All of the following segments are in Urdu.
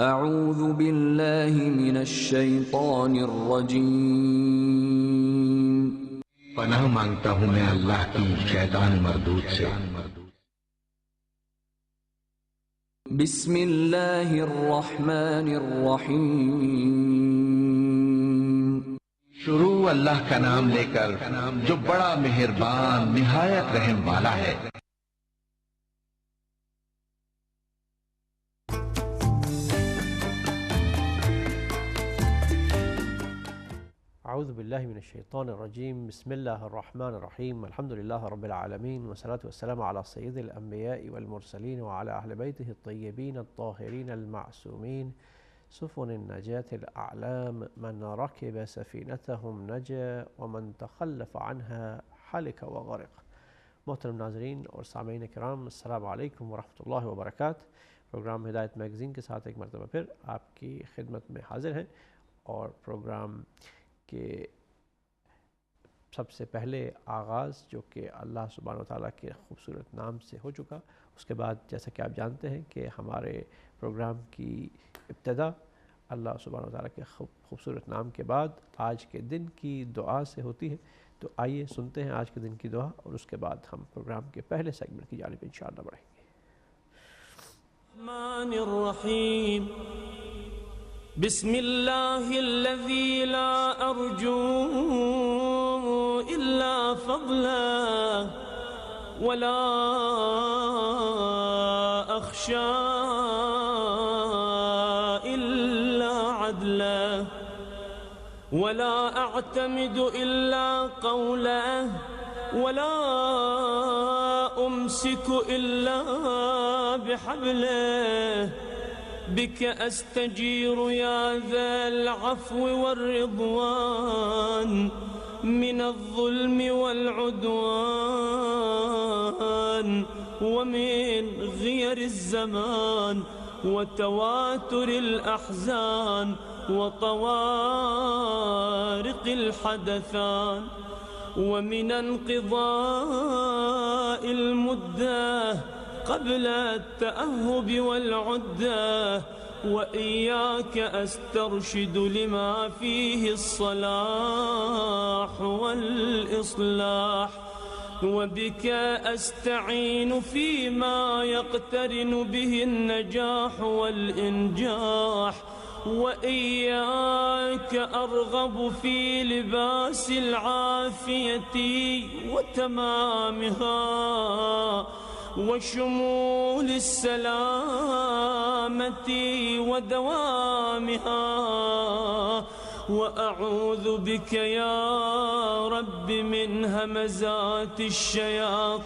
اعوذ باللہ من الشیطان الرجیم، پناہ مانگتا ہوں میں اللہ کی شیطان مردود سے۔ بسم اللہ الرحمن الرحیم، شروع اللہ کا نام لے کر جو بڑا مہربان نہایت رحم والا ہے۔ اعوذ باللہ من الشیطان الرجیم، بسم اللہ الرحمن الرحیم، الحمدللہ رب العالمین، والصلاة والسلام علی سید الانبیاء والمرسلین وعلی اہل بیتہ الطیبین الطاہرین المعصومین، سفن النجاة الاعلام، من رکب سفینتهم نجا ومن تخلف عنها حلک وغرق۔ محترم ناظرین اور سامعین کرام، السلام علیکم ورحمۃ اللہ وبرکاتہ۔ پروگرام ہدایت میگزین کے ساتھ ایک مرتبہ پھر آپ کی خدمت میں حاضر ہیں، اور پروگرام کہ سب سے پہلے آغاز جو کہ اللہ سبحانہ وتعالیٰ کے خوبصورت نام سے ہو چکا، اس کے بعد جیسا کہ آپ جانتے ہیں کہ ہمارے پروگرام کی ابتدا اللہ سبحانہ وتعالیٰ کے خوبصورت نام کے بعد آج کے دن کی دعا سے ہوتی ہے۔ تو آئیے سنتے ہیں آج کے دن کی دعا، اور اس کے بعد ہم پروگرام کے پہلے سیگمنٹ کی جانب انشاءاللہ بڑھیں گے۔ الرحمن الرحیم، بسم اللہ الذی لا ارجو الا فضلا ولا اخشى الا عدلا ولا اعتمد الا قولا ولا امسك الا بحبله بك أستجير يا ذا العفو والرضوان من الظلم والعدوان ومن غير الزمان وتواتر الأحزان وطوارق الحدثان ومن انقضاء المدة قبل التأهب والعدة وإياك أسترشد لما فيه الصلاح والإصلاح وبك أستعين فيما يقترن به النجاح والإنجاح وإياك أرغب في لباس العافية وتمامها وشمول السلامة ودوامها وأعوذ بك يا رب من همزات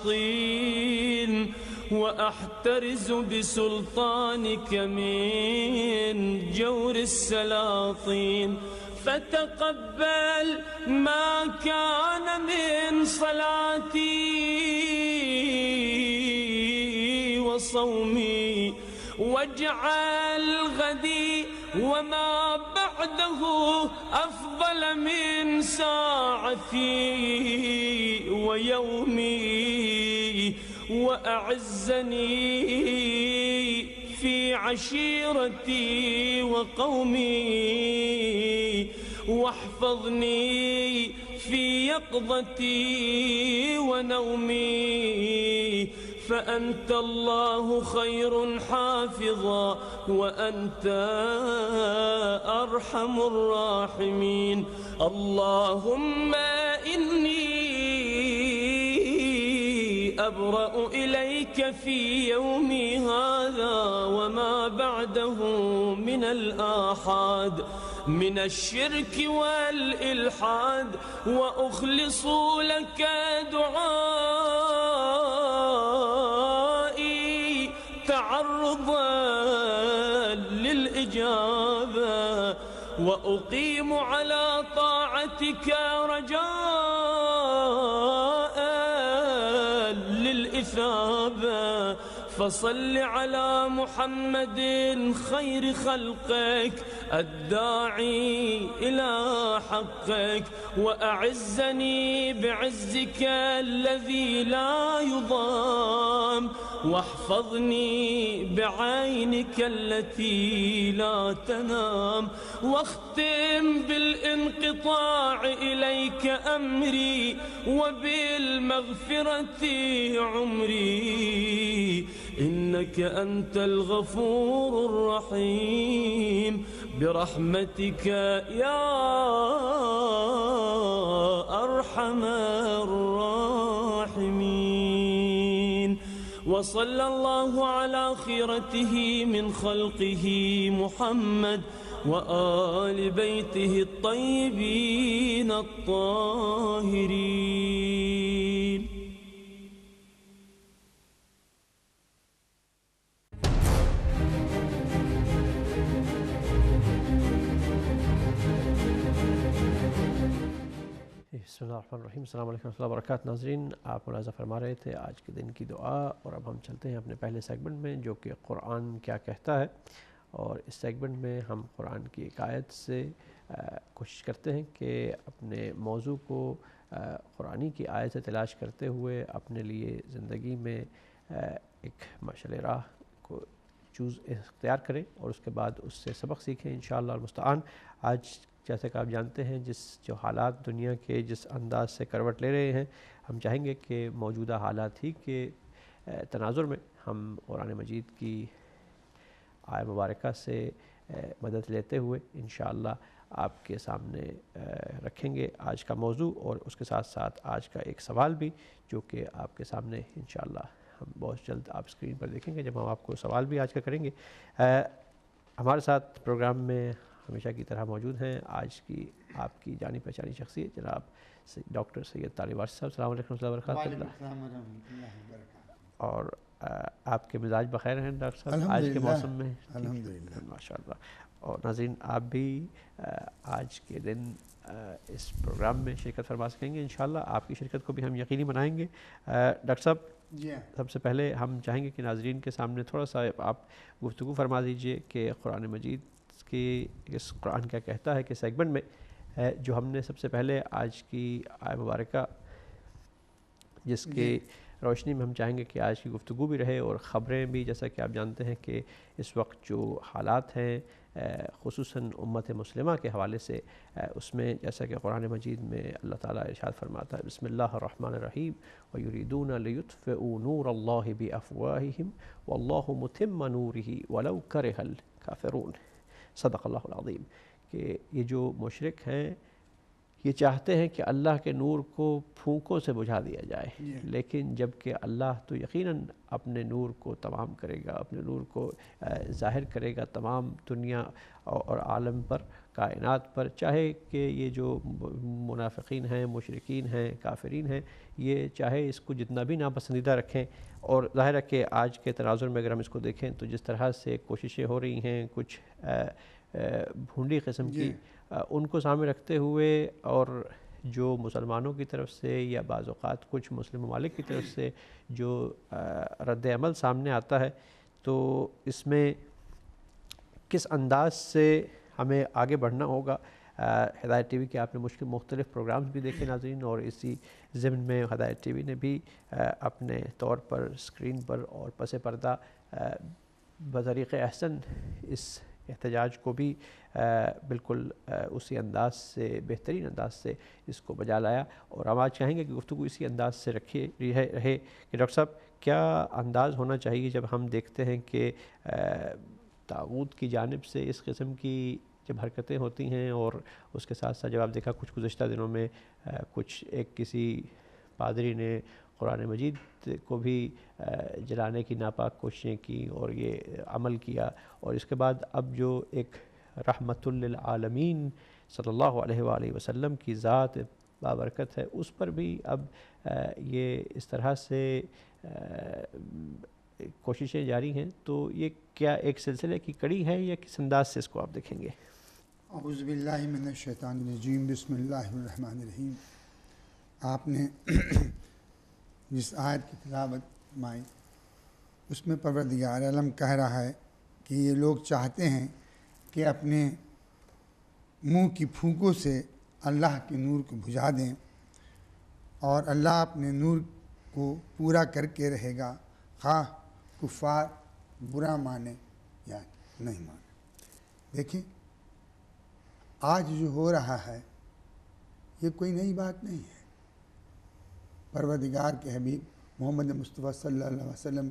الشياطين وأحترز بسلطانك من جور السلاطين فتقبل ما كان من صلاتي وصومي واجعل غدي وما بعده أفضل من ساعتي ويومي وأعزني في عشيرتي وقومي واحفظني في يقظتي ونومي فأنت الله خير حافظا وأنت أرحم الراحمين اللهم إني أبرأ إليك في يومي هذا وما بعده من الآحاد من الشرك والإلحاد وأخلص لك دعائي تعرضا للإجابة وأقيم على طاعتك رجاء للإثابة فصل على محمد خير خلقك الداعي إلى حقك وأعزني بعزك الذي لا يضام واحفظني بعينك التي لا تنام واختم بالانقطاع إليك أمري وبالمغفرة عمري إنك أنت الغفور الرحيم برحمتك يا أرحم الراحمين. وصلى الله على خيرته من خلقه محمد وآل بيته الطيبين الطاهرين. بسم اللہ الرحمن الرحیم. السلام علیکم ورحمۃ اللہ وبرکاتہ. ناظرین، آپ ملاحظہ فرما رہے تھے آج کے دن کی دعا، اور اب ہم چلتے ہیں اپنے پہلے سیگمنٹ میں جو کہ قرآن کیا کہتا ہے. اور اس سیگمنٹ میں ہم قرآن کی ایک آیت سے کوشش کرتے ہیں کہ اپنے موضوع کو قرآنی کی آیت سے تلاش کرتے ہوئے اپنے لیے زندگی میں ایک مشعل راہ کو اختیار کریں اور اس کے بعد اس سے سبق سیکھیں انشاءاللہ المستعان. آج جیسے کہ آپ جانتے ہیں جو حالات دنیا کے جس انداز سے کروٹ لے رہے ہیں، ہم چاہیں گے کہ موجودہ حالات ہی کے تناظر میں ہم قرآن مجید کی آیت مبارکہ سے مدد لیتے ہوئے انشاءاللہ آپ کے سامنے رکھیں گے آج کا موضوع، اور اس کے ساتھ ساتھ آج کا ایک سوال بھی جو کہ آپ کے سامنے انشاءاللہ ہم بہت جلد آپ اسکرین پر دیکھیں گے جب ہم آپ کو سوال بھی آج کا کریں گے. ہمارے ساتھ پروگرام میں ہمیشہ کی طرح موجود ہیں آج کی آپ کی جانی پہچانی شخصیت جناب ڈاکٹر سید طالب وارث صاحب. السلام علیکم ورحمۃ اللہ وبرکاتہ. اور آپ کے مزاج بخیر ہیں ڈاکٹر صاحب آج کے موسم میں؟ الحمدللہ ماشاء اللہ. اور ناظرین، آپ بھی آج کے دن اس پروگرام میں شرکت فرما سکیں گے انشاءاللہ. آپ کی شرکت کو بھی ہم یقینی بنائیں گے. ڈاکٹر صاحب، سب سے پہلے ہم چاہیں گے کہ ناظرین کے سامنے تھوڑا سا آپ گفتگو فرما دیجئے کہ قرآن مجید کی اس قرآن کیا کہتا ہے کہ سیگمنٹ میں جو ہم نے سب سے پہلے آج کی آیت مبارکہ جس کی روشنی میں ہم چاہیں گے کہ آج کی گفتگو بھی رہے اور خبریں بھی، جیسا کہ آپ جانتے ہیں کہ اس وقت جو حالات ہیں خصوصاً امت مسلمہ کے حوالے سے، اس میں جیسا کہ قرآن مجید میں اللہ تعالیٰ ارشاد فرماتا ہے بسم اللہ الرحمن الرحیم وَيُرِيدُونَ لِيُطْفِئُوا نُورَ اللَّهِ بِأَفْوَاهِهِمْ وَاللَّهُ مُتِمُّ نُورِهِ وَلَوْ كَرِهَ الْكَافِرُونَ. صدق اللہ العظیم. کہ یہ جو مشرک ہیں یہ چاہتے ہیں کہ اللہ کے نور کو پھونکوں سے بجھا دیا جائے، لیکن جب کہ اللہ تو یقیناً اپنے نور کو تمام کرے گا، اپنے نور کو ظاہر کرے گا تمام دنیا اور عالم پر، کائنات پر. چاہے کہ یہ جو منافقین ہیں، مشرکین ہیں، کافرین ہیں، یہ چاہے اس کو جتنا بھی ناپسندیدہ رکھیں. اور ظاہر ہے کہ آج کے تناظر میں اگر ہم اس کو دیکھیں تو جس طرح سے کوششیں ہو رہی ہیں کچھ بھونڈی قسم کی، ان کو سامنے رکھتے ہوئے، اور جو مسلمانوں کی طرف سے یا بعض اوقات کچھ مسلم ممالک کی طرف سے جو رد عمل سامنے آتا ہے، تو اس میں کس انداز سے ہمیں آگے بڑھنا ہوگا. ہدایت ٹی وی کے آپ نے مختلف پروگرامز بھی دیکھے ناظرین، اور اسی ضمن میں ہدایت ٹی وی نے بھی اپنے طور پر اسکرین پر اور پس پردہ بطریق احسن اس احتجاج کو بھی بالکل اسی انداز سے، بہترین انداز سے اس کو بجا لایا. اور ہم آج چاہیں گے کہ گفتگو اسی انداز سے رہے کہ ڈاکٹر صاحب کیا انداز ہونا چاہیے جب ہم دیکھتے ہیں کہ طاغوت کی جانب سے اس قسم کی جب حرکتیں ہوتی ہیں، اور اس کے ساتھ ساتھ جب آپ دیکھا کچھ گزشتہ دنوں میں کسی پادری نے قرآن مجید کو بھی جلانے کی ناپاک کوششیں کی اور یہ عمل کیا، اور اس کے بعد اب جو ایک رحمت للعالمین صلی اللہ علیہ وآلہ وسلم کی ذات بابرکت ہے، اس پر بھی اب یہ اس طرح سے کوششیں جاری ہیں. تو یہ کیا ایک سلسلے کی کڑی ہے یا کس انداز سے اس کو آپ دیکھیں گے؟ اعوذ باللہ من الشیطان الرجیم. بسم اللہ الرحمن الرحیم. آپ نے جس آیت کی تلاوت فرمائی اس میں پروردگار عالم کہہ رہا ہے کہ یہ لوگ چاہتے ہیں کہ اپنے منہ کی پھونکوں سے اللہ کے نور کو بجھا دیں، اور اللہ اپنے نور کو پورا کر کے رہے گا، خواہ کفار برا مانے یا نہیں مانے۔ دیکھیں آج جو ہو رہا ہے یہ کوئی نئی بات نہیں ہے۔ پروردگار کے حبیب محمد مصطفیٰ صلی اللہ علیہ وسلم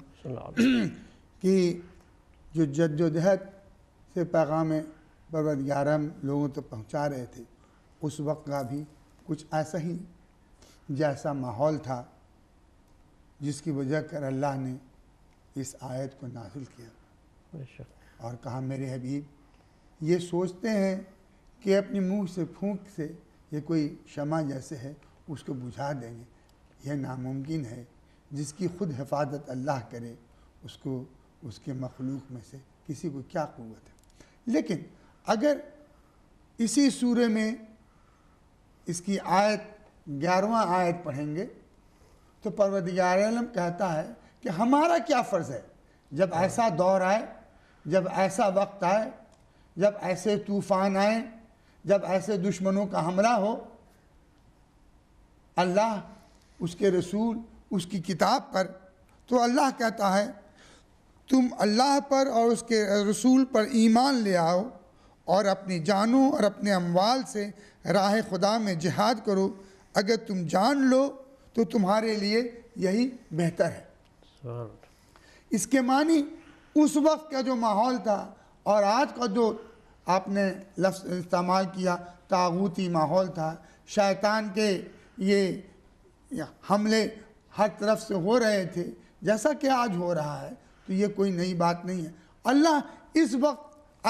کی جو جد و جہد سے پیغام پروردگار ہم لوگوں تک پہنچا رہے تھے، اس وقت کا بھی کچھ ایسا ہی جیسا ماحول تھا جس کی وجہ کر اللہ نے اس آیت کو نازل کیا اور کہا میرے حبیب یہ سوچتے ہیں کہ اپنی منہ سے پھونک سے یہ کوئی شمع جیسے ہے اس کو بجھا دیں گے، یہ ناممکن ہے۔ جس کی خود حفاظت اللہ کرے اس کو اس کے مخلوق میں سے کسی کو کیا قوت ہے۔ لیکن اگر اسی سورہ میں اس کی آیت 11واں آیت پڑھیں گے تو پروردگار عالم کہتا ہے کہ ہمارا کیا فرض ہے جب ایسا دور آئے، جب ایسا وقت آئے، جب ایسے طوفان آئیں، جب ایسے دشمنوں کا حملہ ہو، اللہ اس کے رسول اس کی کتاب پر، تو اللہ کہتا ہے تم اللہ پر اور اس کے رسول پر ایمان لے آؤ اور اپنی جانوں اور اپنے اموال سے راہ خدا میں جہاد کرو، اگر تم جان لو تو تمہارے لیے یہی بہتر ہے۔ اس کے معنی اس وقت کا جو ماحول تھا اور آج کا جو آپ نے لفظ استعمال کیا طاغوتی ماحول تھا، شیطان کے یہ حملے ہر طرف سے ہو رہے تھے جیسا کہ آج ہو رہا ہے، تو یہ کوئی نئی بات نہیں ہے۔ اللہ اس وقت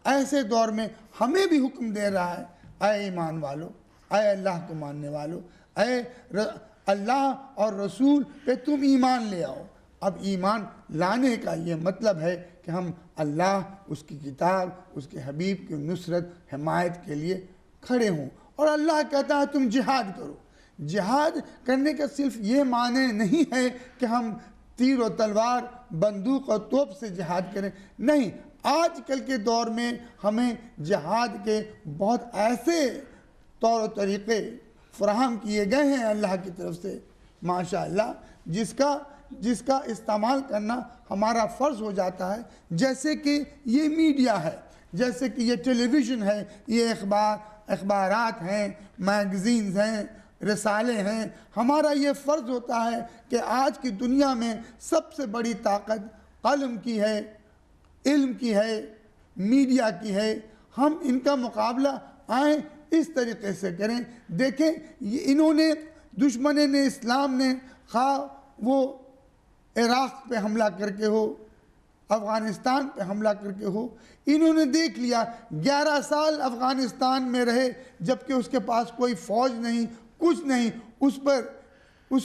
ایسے دور میں ہمیں بھی حکم دے رہا ہے، اے ایمان والو، اے اللہ کو ماننے والو، اے اللہ اور رسول پہ تم ایمان لے آؤ۔ اب ایمان لانے کا یہ مطلب ہے کہ ہم اللہ، اس کی کتاب، اس کے حبیب کی نصرت حمایت کے لیے کھڑے ہوں، اور اللہ کہتا ہے تم جہاد کرو۔ جہاد کرنے کا صرف یہ معنی نہیں ہے کہ ہم تیر و تلوار، بندوق اور توپ سے جہاد کریں، نہیں۔ آج کل کے دور میں ہمیں جہاد کے بہت ایسے طور و طریقے فراہم کیے گئے ہیں اللہ کی طرف سے ماشاءاللہ، جس کا استعمال کرنا ہمارا فرض ہو جاتا ہے، جیسے کہ یہ میڈیا ہے، جیسے کہ یہ ٹیلی ویژن ہے، یہ اخبارات ہیں، میگزینز ہیں، رسالے ہیں۔ ہمارا یہ فرض ہوتا ہے کہ آج کی دنیا میں سب سے بڑی طاقت قلم کی ہے، علم کی ہے، میڈیا کی ہے، ہم ان کا مقابلہ آئیں اس طریقے سے کریں۔ دیکھیں انہوں نے دشمن اسلام نے خواہ وہ عراق پہ حملہ کر کے ہو، افغانستان پہ حملہ کر کے ہو، انہوں نے دیکھ لیا 11 سال افغانستان میں رہے جبکہ اس کے پاس کوئی فوج نہیں، کچھ نہیں، اس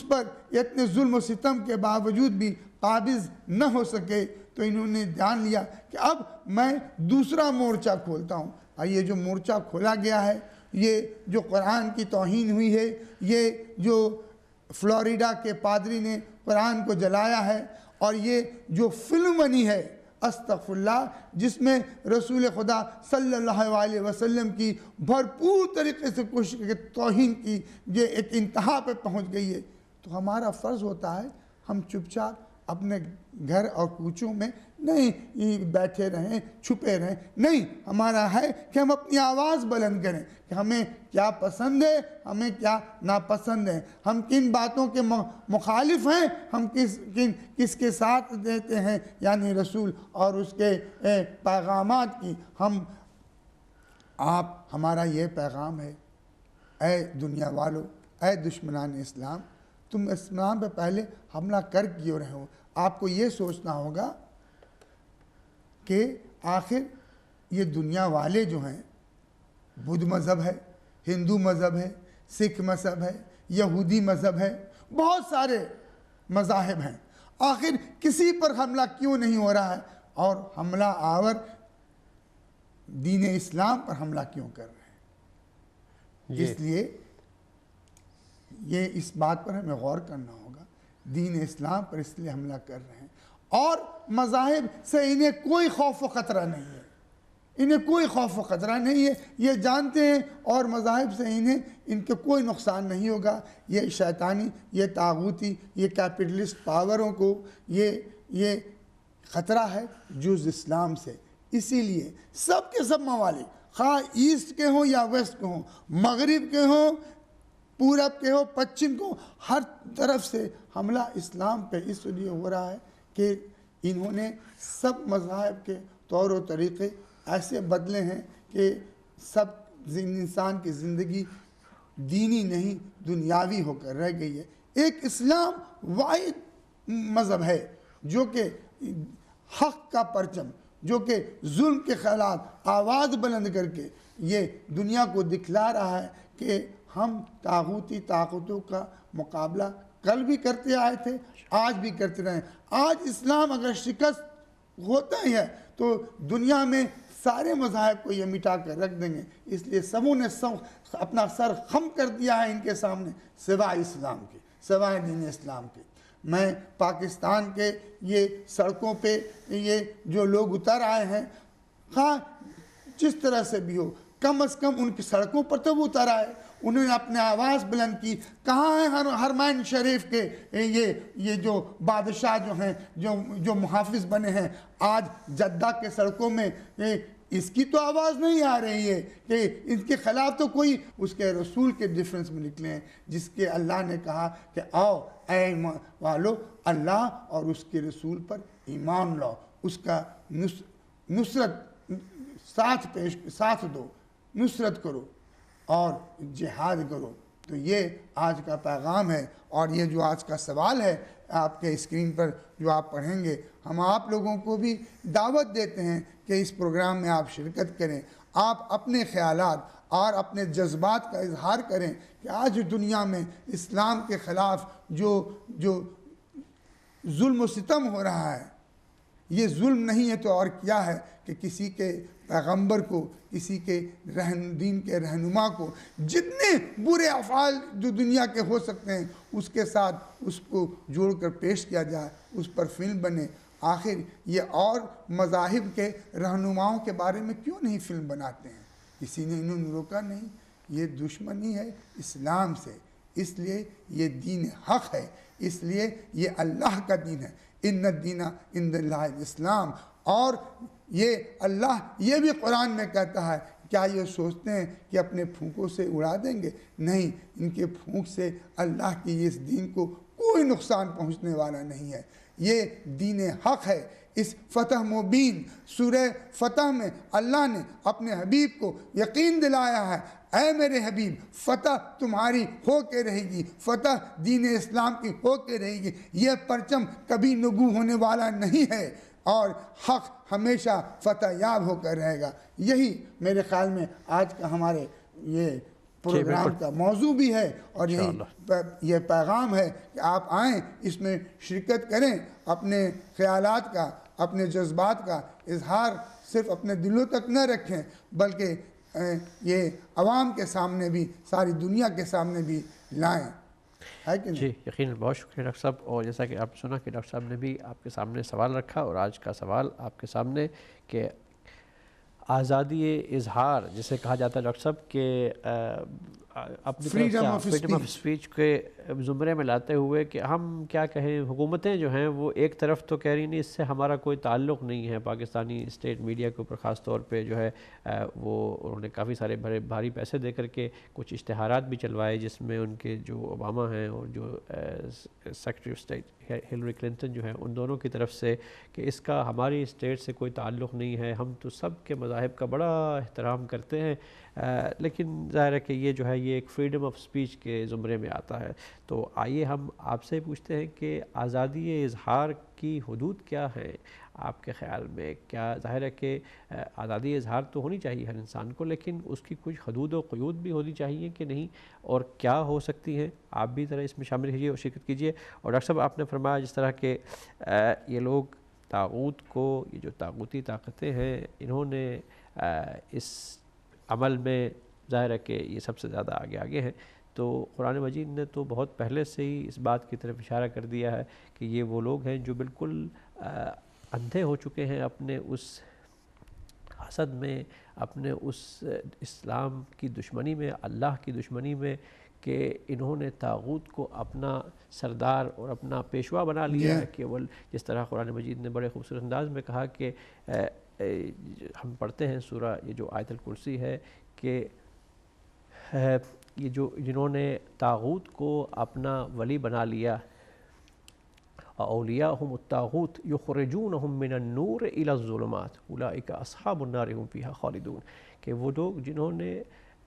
پر اتنے ظلم و ستم کے باوجود بھی قابض نہ ہو سکے، تو انہوں نے جان لیا کہ اب میں دوسرا مورچہ کھولتا ہوں۔ اور یہ جو مورچہ کھولا گیا ہے، یہ جو قرآن کی توہین ہوئی ہے، یہ جو فلوریڈا کے پادری نے قرآن کو جلایا ہے، اور یہ جو فلم بنی ہے استغفر اللہ، جس میں رسول خدا صلی اللہ علیہ وسلم کی بھرپور طریقے سے کوشش کی توہین کی، یہ ایک انتہا پہ پہنچ گئی ہے، تو ہمارا فرض ہوتا ہے ہم چپ چاپ اپنے گھر اور کوچوں میں نہیں بیٹھے رہیں، چھپے رہیں، نہیں، ہمارا ہے کہ ہم اپنی آواز بلند کریں کہ ہمیں کیا پسند ہے، ہمیں کیا ناپسند ہے، ہم کن باتوں کے مخالف ہیں، ہم کس کے ساتھ دیتے ہیں، یعنی رسول اور اس کے پیغامات کی ہمارا یہ پیغام ہے، اے دنیا والو، اے دشمنان اسلام، تم اسلام پہ پہلے حملہ کر کیوں رہے ہو؟ آپ کو یہ سوچنا ہوگا کہ آخر یہ دنیا والے جو ہیں، بدھ مذہب ہے، ہندو مذہب ہے، سکھ مذہب ہے، یہودی مذہب ہے، بہت سارے مذاہب ہیں، آخر کسی پر حملہ کیوں نہیں ہو رہا ہے، اور حملہ آور دین اسلام پر حملہ کیوں کر رہے ہیں؟ اس لیے یہ اس بات پر ہمیں غور کرنا ہوگا، دین اسلام پر اس لیے حملہ کر رہے ہیں، اور مذاہب سے انہیں کوئی خوف و خطرہ نہیں ہے، انہیں کوئی خوف و خطرہ نہیں ہے، یہ جانتے ہیں اور مذاہب سے ان کے کوئی نقصان نہیں ہوگا۔ یہ شیطانی، یہ طاغوتی، یہ کیپٹلسٹ پاوروں کو یہ خطرہ ہے جز اسلام سے۔ اسی لیے سب کے سب ممالک، خواہ ایسٹ کے ہوں یا ویسٹ کے ہوں، مغرب کے ہوں، پورب کے ہو، پچھم کو، ہر طرف سے حملہ اسلام پہ اس لیے ہو رہا ہے کہ انہوں نے سب مذاہب کے طور و طریقے ایسے بدلے ہیں کہ سب انسان کی زندگی دینی نہیں دنیاوی ہو کر رہ گئی ہے۔ ایک اسلام واحد مذہب ہے جو کہ حق کا پرچم، جو کہ ظلم کے خلاف آواز بلند کر کے یہ دنیا کو دکھلا رہا ہے کہ ہم طاغوتی طاقتوں کا مقابلہ کل بھی کرتے آئے تھے، آج بھی کرتے رہے۔ آج اسلام اگر شکست ہوتا ہی ہے تو دنیا میں سارے مذاہب کو یہ مٹا کر رکھ دیں گے۔ اس لیے سبوں نے اپنا سر خم کر دیا ہے ان کے سامنے، سوائے اسلام کے، سوائے دین اسلام کے۔ میں پاکستان کے یہ سڑکوں پہ یہ جو لوگ اتر آئے ہیں، خواہ جس طرح سے بھی ہو، کم از کم ان کی سڑکوں پر تو وہ اتر آئے، انہوں نے اپنے آواز بلند کی۔ کہاں ہیں حرمین شریف کے یہ جو بادشاہ جو ہیں، جو محافظ بنے ہیں؟ آج جدہ کے سڑکوں میں اس کی تو آواز نہیں آ رہی ہے کہ ان کے خلاف تو کوئی اس کے رسول کے ڈیفرنس میں نکلے ہیں، جس کے اللہ نے کہا کہ آؤ اے ایمان والو، اللہ اور اس کے رسول پر ایمان لاؤ، اس کا نصرت ساتھ دو، نصرت کرو اور جہاد کرو۔ تو یہ آج کا پیغام ہے، اور یہ جو آج کا سوال ہے آپ کے اسکرین پر جو آپ پڑھیں گے، ہم آپ لوگوں کو بھی دعوت دیتے ہیں کہ اس پروگرام میں آپ شرکت کریں، آپ اپنے خیالات اور اپنے جذبات کا اظہار کریں کہ آج دنیا میں اسلام کے خلاف جو ظلم و ستم ہو رہا ہے، یہ ظلم نہیں ہے تو اور کیا ہے کہ کسی کے پیغمبر کو، کسی کے دین کے رہنما کو جتنے برے افعال جو دنیا کے ہو سکتے ہیں اس کے ساتھ اس کو جوڑ کر پیش کیا جائے، اس پر فلم بنے۔ آخر یہ اور مذاہب کے رہنماؤں کے بارے میں کیوں نہیں فلم بناتے ہیں؟ کسی نے انہوں نے روکا نہیں۔ یہ دشمنی ہے اسلام سے، اس لیے یہ دین حق ہے، اس لیے یہ اللہ کا دین ہے۔ ان الدین عند اللہ الاسلام۔ اور یہ اللہ یہ بھی قرآن میں کہتا ہے، کیا یہ سوچتے ہیں کہ اپنے پھونکوں سے اڑا دیں گے؟ نہیں، ان کے پھونک سے اللہ کی اس دین کو کوئی نقصان پہنچنے والا نہیں ہے۔ یہ دین حق ہے۔ اس فتح مبین سورہ فتح میں اللہ نے اپنے حبیب کو یقین دلایا ہے، اے میرے حبیب، فتح تمہاری ہو کے رہے گی، فتح دین اسلام کی ہو کے رہے گی، یہ پرچم کبھی نگو ہونے والا نہیں ہے، اور حق ہمیشہ فتح یاب ہو کر رہے گا۔ یہی میرے خیال میں آج کا ہمارے یہ پروگرام کا موضوع بھی ہے، اور یہ پیغام ہے کہ آپ آئیں، اس میں شرکت کریں، اپنے خیالات کا، اپنے جذبات کا اظہار صرف اپنے دلوں تک نہ رکھیں، بلکہ یہ عوام کے سامنے بھی، ساری دنیا کے سامنے بھی لائیں، ہے کہ نہیں؟ جی یقیناً، بہت شکریہ ڈاکٹر صاحب۔ اور جیسا کہ آپ نے سنا کہ ڈاکٹر صاحب نے بھی آپ کے سامنے سوال رکھا، اور آج کا سوال آپ کے سامنے کہ آزادی اظہار جسے کہا جاتا ہے ڈاکٹر صاحب کہ اپنی فریڈم آف اسپیچ کے زمرے میں لاتے ہوئے کہ ہم کیا کہیں، حکومتیں جو ہیں وہ ایک طرف تو کہہ رہی نہیں، اس سے ہمارا کوئی تعلق نہیں ہے، پاکستانی اسٹیٹ میڈیا کے اوپر خاص طور پہ جو ہے وہ انہوں نے کافی سارے بھاری پیسے دے کر کے کچھ اشتہارات بھی چلوائے، جس میں ان کے جو اوباما ہیں اور جو secretary of state Hillary Clinton جو ہیں، ان دونوں کی طرف سے کہ اس کا ہماری اسٹیٹ سے کوئی تعلق نہیں ہے، ہم تو سب کے مذاہب کا بڑا احترام کرتے ہیں، لیکن ظاہر ہے کہ یہ جو ہے یہ ایک فریڈم آف اسپیچ کے زمرے میں آتا ہے۔ تو آئیے ہم آپ سے پوچھتے ہیں کہ آزادی اظہار کی حدود کیا ہیں آپ کے خیال میں؟ کیا ظاہر ہے کہ آزادی اظہار تو ہونی چاہیے ہر انسان کو، لیکن اس کی کچھ حدود و قیود بھی ہونی چاہیے کہ نہیں، اور کیا ہو سکتی ہیں؟ آپ بھی ذرا اس میں شامل کیجیے اور شرکت کیجیے۔ اور ڈاکٹر صاحب آپ نے فرمایا جس طرح کہ یہ لوگ طاغوت کو، یہ جو طاغوتی طاقتیں ہیں، انہوں نے اس عمل میں ظاہر ہے کہ یہ سب سے زیادہ آگے ہیں، تو قرآن مجید نے تو بہت پہلے سے ہی اس بات کی طرف اشارہ کر دیا ہے کہ یہ وہ لوگ ہیں جو بالکل اندھے ہو چکے ہیں اپنے اس حسد میں، اپنے اس اسلام کی دشمنی میں، اللہ کی دشمنی میں، کہ انہوں نے طاغوت کو اپنا سردار اور اپنا پیشوا بنا لیا ہے کیول، جس طرح قرآن مجید نے بڑے خوبصورت انداز میں کہا کہ ہم پڑھتے ہیں سورہ یہ جو آیت الکرسی ہے کہ یہ جو جنہوں نے طاغوت کو اپنا ولی بنا لیا، اولیاءہم الطاغوت یخرجونہم من النور الی الظلمات اولئک اصحاب النار هم فیہا خالدون، کہ وہ لوگ جنہوں نے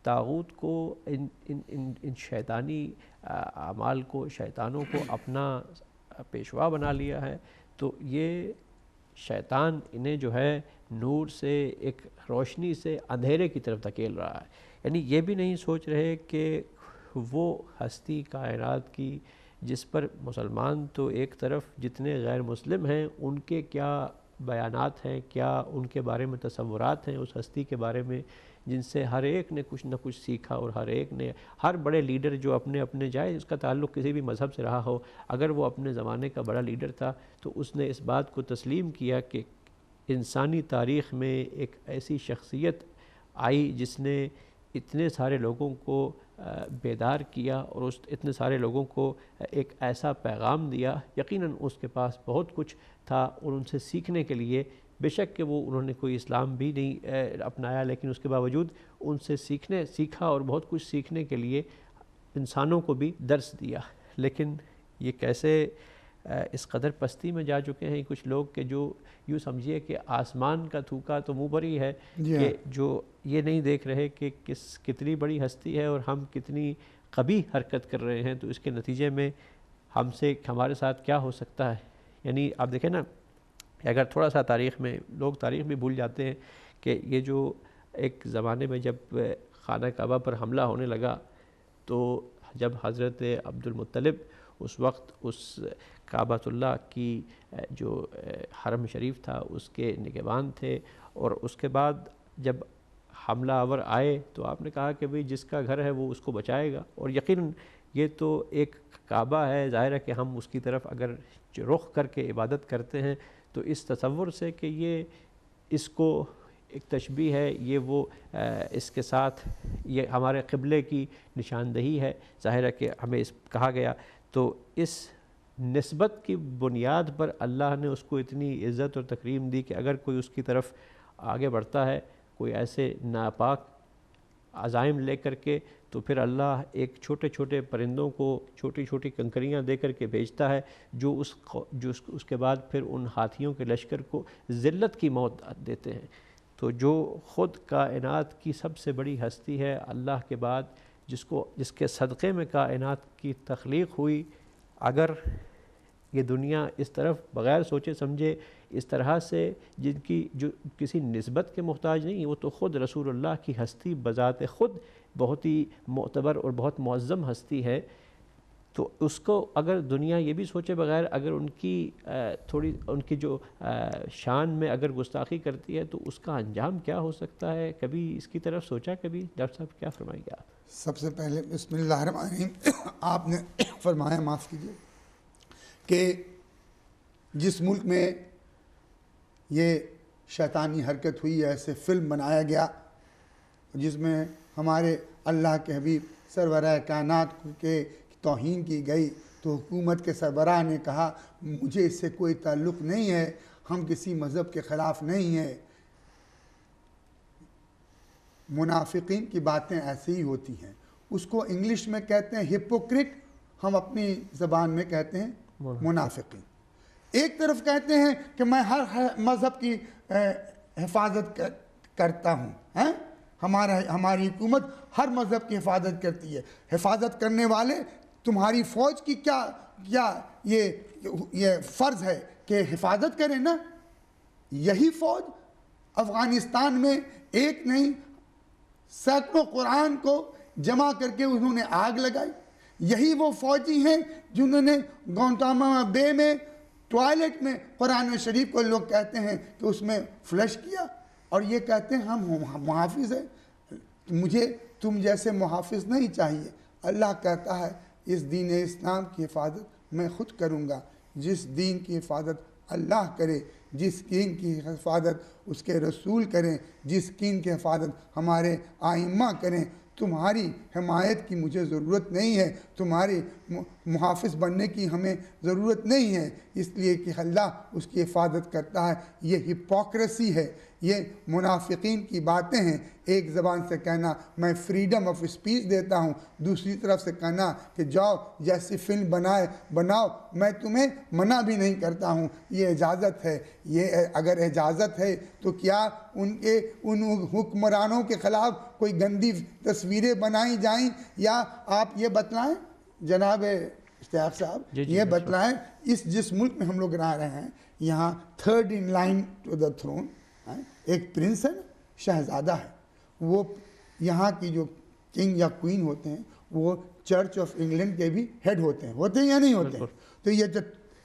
طاغوت کو ان شیطانی اعمال کو، شیطانوں کو اپنا پیشوا بنا لیا ہے، تو یہ شیطان انہیں جو ہے نور سے، ایک روشنی سے اندھیرے کی طرف دھکیل رہا ہے۔ یعنی یہ بھی نہیں سوچ رہے کہ وہ ہستی کائنات کی جس پر مسلمان تو ایک طرف، جتنے غیر مسلم ہیں ان کے کیا بیانات ہیں، کیا ان کے بارے میں تصورات ہیں اس ہستی کے بارے میں، جن سے ہر ایک نے کچھ نہ کچھ سیکھا، اور ہر ایک نے، ہر بڑے لیڈر جو اپنے اپنے جائے اس کا تعلق کسی بھی مذہب سے رہا ہو، اگر وہ اپنے زمانے کا بڑا لیڈر تھا تو اس نے اس بات کو تسلیم کیا کہ انسانی تاریخ میں ایک ایسی شخصیت آئی جس نے اتنے سارے لوگوں کو بیدار کیا اور اس اتنے سارے لوگوں کو ایک ایسا پیغام دیا، یقیناً اس کے پاس بہت کچھ تھا اور ان سے سیکھنے کے لیے، بے شک کہ وہ انہوں نے کوئی اسلام بھی نہیں اپنایا، لیکن اس کے باوجود ان سے سیکھا اور بہت کچھ سیکھنے کے لیے انسانوں کو بھی درس دیا۔ لیکن یہ کیسے اس قدر پستی میں جا چکے ہیں کچھ لوگ کہ جو یوں سمجھیے کہ آسمان کا تھوکا تو منہ پر ہی ہے، کہ جو یہ نہیں دیکھ رہے کہ کتنی بڑی ہستی ہے اور ہم کتنی قبیح حرکت کر رہے ہیں، تو اس کے نتیجے میں ہمارے ساتھ کیا ہو سکتا ہے۔ یعنی آپ دیکھیں نا، اگر تھوڑا سا تاریخ میں، لوگ تاریخ بھی بھول جاتے ہیں کہ یہ جو ایک زمانے میں جب خانہ کعبہ پر حملہ ہونے لگا تو جب حضرت عبد المطلب اس وقت اس کعبۃ اللہ کی جو حرم شریف تھا اس کے نگہبان تھے، اور اس کے بعد جب حملہ آور آئے تو آپ نے کہا کہ بھئی جس کا گھر ہے وہ اس کو بچائے گا، اور یقیناً یہ تو ایک کعبہ ہے، ظاہر ہے کہ ہم اس کی طرف اگر رخ کر کے عبادت کرتے ہیں تو اس تصور سے کہ یہ اس کو ایک تشبیہ ہے، یہ وہ اس کے ساتھ یہ ہمارے قبلے کی نشاندہی ہے، ظاہر ہے کہ ہمیں کہا گیا، تو اس نسبت کی بنیاد پر اللہ نے اس کو اتنی عزت اور تکریم دی کہ اگر کوئی اس کی طرف آگے بڑھتا ہے کوئی ایسے ناپاک عزائم لے کر کے، تو پھر اللہ ایک چھوٹے چھوٹے پرندوں کو چھوٹی چھوٹی کنکریاں دے کر کے بھیجتا ہے جو اس کے بعد پھر ان ہاتھیوں کے لشکر کو ذلت کی موت دیتے ہیں۔ تو جو خود کائنات کی سب سے بڑی ہستی ہے اللہ کے بعد، جس کے صدقے میں کائنات کی تخلیق ہوئی، اگر یہ دنیا اس طرف بغیر سوچے سمجھے اس طرح سے جو کسی نسبت کے محتاج نہیں، وہ تو خود رسول اللہ کی ہستی بذات خود بہت ہی معتبر اور بہت معظم ہستی ہے، تو اس کو اگر دنیا یہ بھی سوچے بغیر اگر ان کی جو شان میں اگر گستاخی کرتی ہے تو اس کا انجام کیا ہو سکتا ہے؟ کبھی اس کی طرف سوچا؟ کبھی ڈاکٹر صاحب کیا فرمائیں گے آپ؟ سب سے پہلے بسم اللہ الرحمن الرحیم، آپ نے فرمایا، معاف کیجیے، کہ جس ملک میں یہ شیطانی حرکت ہوئی، ایسے فلم بنایا گیا جس میں ہمارے اللہ کے حبیب سربراہ کائنات کے توہین کی گئی، تو حکومت کے سربراہ نے کہا مجھے اس سے کوئی تعلق نہیں ہے، ہم کسی مذہب کے خلاف نہیں ہیں۔ منافقین کی باتیں ایسی ہی ہوتی ہیں، اس کو انگلش میں کہتے ہیں ہپوکریٹ، ہم اپنی زبان میں کہتے ہیں منافقین۔ ایک طرف کہتے ہیں کہ میں ہر مذہب کی حفاظت کرتا ہوں، ہماری حکومت ہر مذہب کی حفاظت کرتی ہے، حفاظت کرنے والے تمہاری فوج کی کیا یہ فرض ہے کہ حفاظت کریں نا؟ یہی فوج افغانستان میں ایک نہیں سینکڑوں قرآن کو جمع کر کے انہوں نے آگ لگائی، یہی وہ فوجی ہیں جنہوں نے گوانتانامو بے میں ٹوائلٹ میں قرآن شریف کو لوگ کہتے ہیں کہ اس میں فلش کیا، اور یہ کہتے ہیں ہم محافظ ہیں۔ مجھے تم جیسے محافظ نہیں چاہیے، اللہ کہتا ہے اس دین اسلام کی حفاظت میں خود کروں گا، جس دین کی حفاظت اللہ کرے، جس دین کی حفاظت اس کے رسول کریں، جس دین کی حفاظت ہمارے آئمہ کریں۔ تمہاری حمایت کی مجھے ضرورت نہیں ہے، تمہارے محافظ بننے کی ہمیں ضرورت نہیں ہے، اس لیے کہ اللہ اس کی حفاظت کرتا ہے۔ یہ ہپوکریسی ہے، یہ منافقین کی باتیں ہیں۔ ایک زبان سے کہنا میں فریڈم آف اسپیچ دیتا ہوں، دوسری طرف سے کہنا کہ جاؤ جیسی فلم بناؤ، میں تمہیں منع بھی نہیں کرتا ہوں، یہ اجازت ہے۔ یہ اگر اجازت ہے تو کیا ان حکمرانوں کے خلاف کوئی گندی تصویریں بنائی جائیں؟ یا آپ یہ بتلائیں جناب اشتیاق صاحب، یہ بتلائیں جس ملک میں ہم لوگ رہ رہے ہیں، یہاں third in line to the throne ایک پرنس ہے، شہزادہ ہے، وہ یہاں کی جو کنگ یا کوئین ہوتے ہیں وہ چرچ آف انگلینڈ کے بھی ہیڈ ہوتے ہیں یا نہیں ہوتے ہیں؟ تو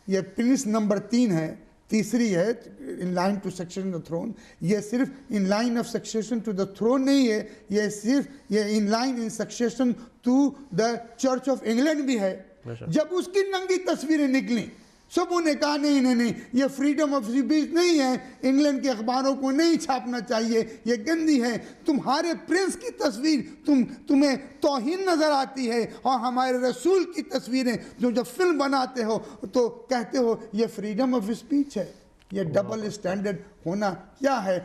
یہ پرنس نمبر 3 ہے، تیسری ہے in line to succession to the throne. یہ صرف in line of succession to the throne نہیں ہے، یہ صرف یہ in line in succession to the church of England بھی ہے۔ جب اس کی ننگی تصویریں نکلیں سب نے کہا نہیں، یہ فریڈم آف اسپیچ نہیں ہے، انگلینڈ کے اخباروں کو نہیں چھاپنا چاہیے، یہ گندی ہے۔ تمہارے پرنس کی تصویر تمہیں توہین نظر آتی ہے، اور ہمارے رسول کی تصویریں جو جب فلم بناتے ہو تو کہتے ہو یہ فریڈم آف اسپیچ ہے۔ یہ ڈبل اسٹینڈرڈ ہونا کیا ہے؟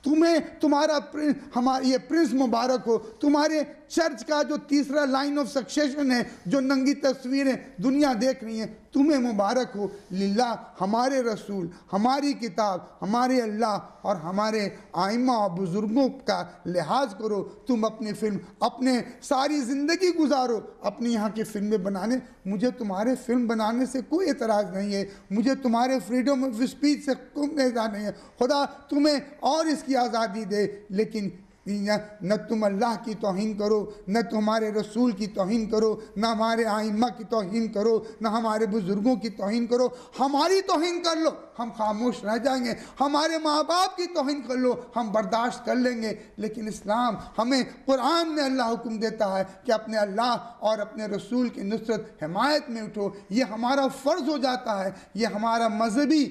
تمہارا یہ پرنس مبارک ہو، تمہارے چرچ کا جو تیسرا لائن آف سکسیشن ہے، جو ننگی تصویریں دنیا دیکھ رہی ہیں، تمہیں مبارک ہو۔ للہ ہمارے رسول، ہماری کتاب، ہمارے اللہ اور ہمارے آئمہ اور بزرگوں کا لحاظ کرو۔ تم اپنی فلم، اپنے ساری زندگی گزارو اپنی یہاں کی فلمیں بنانے، مجھے تمہارے فلم بنانے سے کوئی اعتراض نہیں ہے، مجھے تمہارے فریڈم آف اسپیچ سے کوئی اعتراض نہیں ہے۔ خدا تمہیں اور اس کی آزادی دے، لیکن نہ تم اللہ کی توہین کرو، نہ تمہارے رسول کی توہین کرو، نہ ہمارے آئمہ کی توہین کرو، نہ ہمارے بزرگوں کی توہین کرو۔ ہماری توہین کر لو، ہم خاموش رہ جائیں گے، ہمارے ماں باپ کی توہین کر لو، ہم برداشت کر لیں گے، لیکن اسلام ہمیں، قرآن میں اللہ حکم دیتا ہے کہ اپنے اللہ اور اپنے رسول کی نصرت حمایت میں اٹھو۔ یہ ہمارا فرض ہو جاتا ہے، یہ ہمارا مذہبی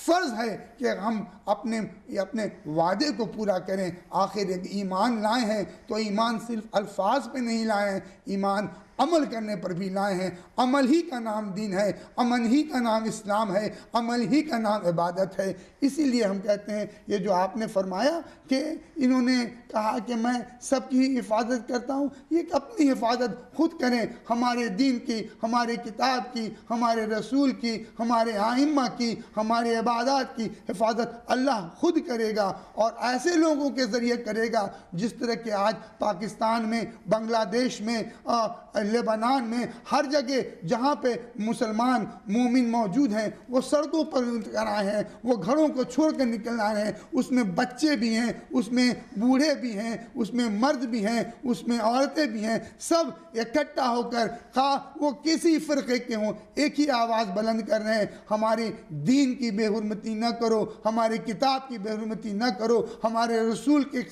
فرض ہے کہ ہم اپنے وعدے کو پورا کریں۔ آخر ایمان لائے ہیں تو ایمان صرف الفاظ پہ نہیں لائے ہیں، ایمان عمل کرنے پر بھی لائے ہیں۔ عمل ہی کا نام دین ہے، عمل ہی کا نام اسلام ہے، عمل ہی کا نام عبادت ہے۔ اسی لیے ہم کہتے ہیں یہ جو آپ نے فرمایا کہ انہوں نے کہا کہ میں سب کی حفاظت کرتا ہوں، یہ اپنی حفاظت خود کریں۔ ہمارے دین کی، ہمارے کتاب کی، ہمارے رسول کی، ہمارے آئمہ کی، ہمارے عبادات کی حفاظت اللہ خود کرے گا، اور ایسے لوگوں کے ذریعے کرے گا جس طرح کہ آج پاکستان میں، بنگلہ دیش میں، لبنان میں، ہر جگہ جہاں پہ مسلمان مومن موجود ہیں وہ سڑکوں پر نکل آئے ہیں، وہ گھروں کو چھوڑ کر نکل آئے ہیں۔ اس میں بچے بھی ہیں، اس میں بوڑھے بھی ہیں، اس میں مرد بھی ہیں، اس میں عورتیں بھی ہیں، سب اکٹھا ہو کر خواہ وہ کسی فرقے کے ہوں ایک ہی آواز بلند کر رہے ہیں، ہمارے دین کی بے حرمتی نہ کرو، ہماری کتاب کی بے حرمتی نہ کرو، ہمارے رسول کے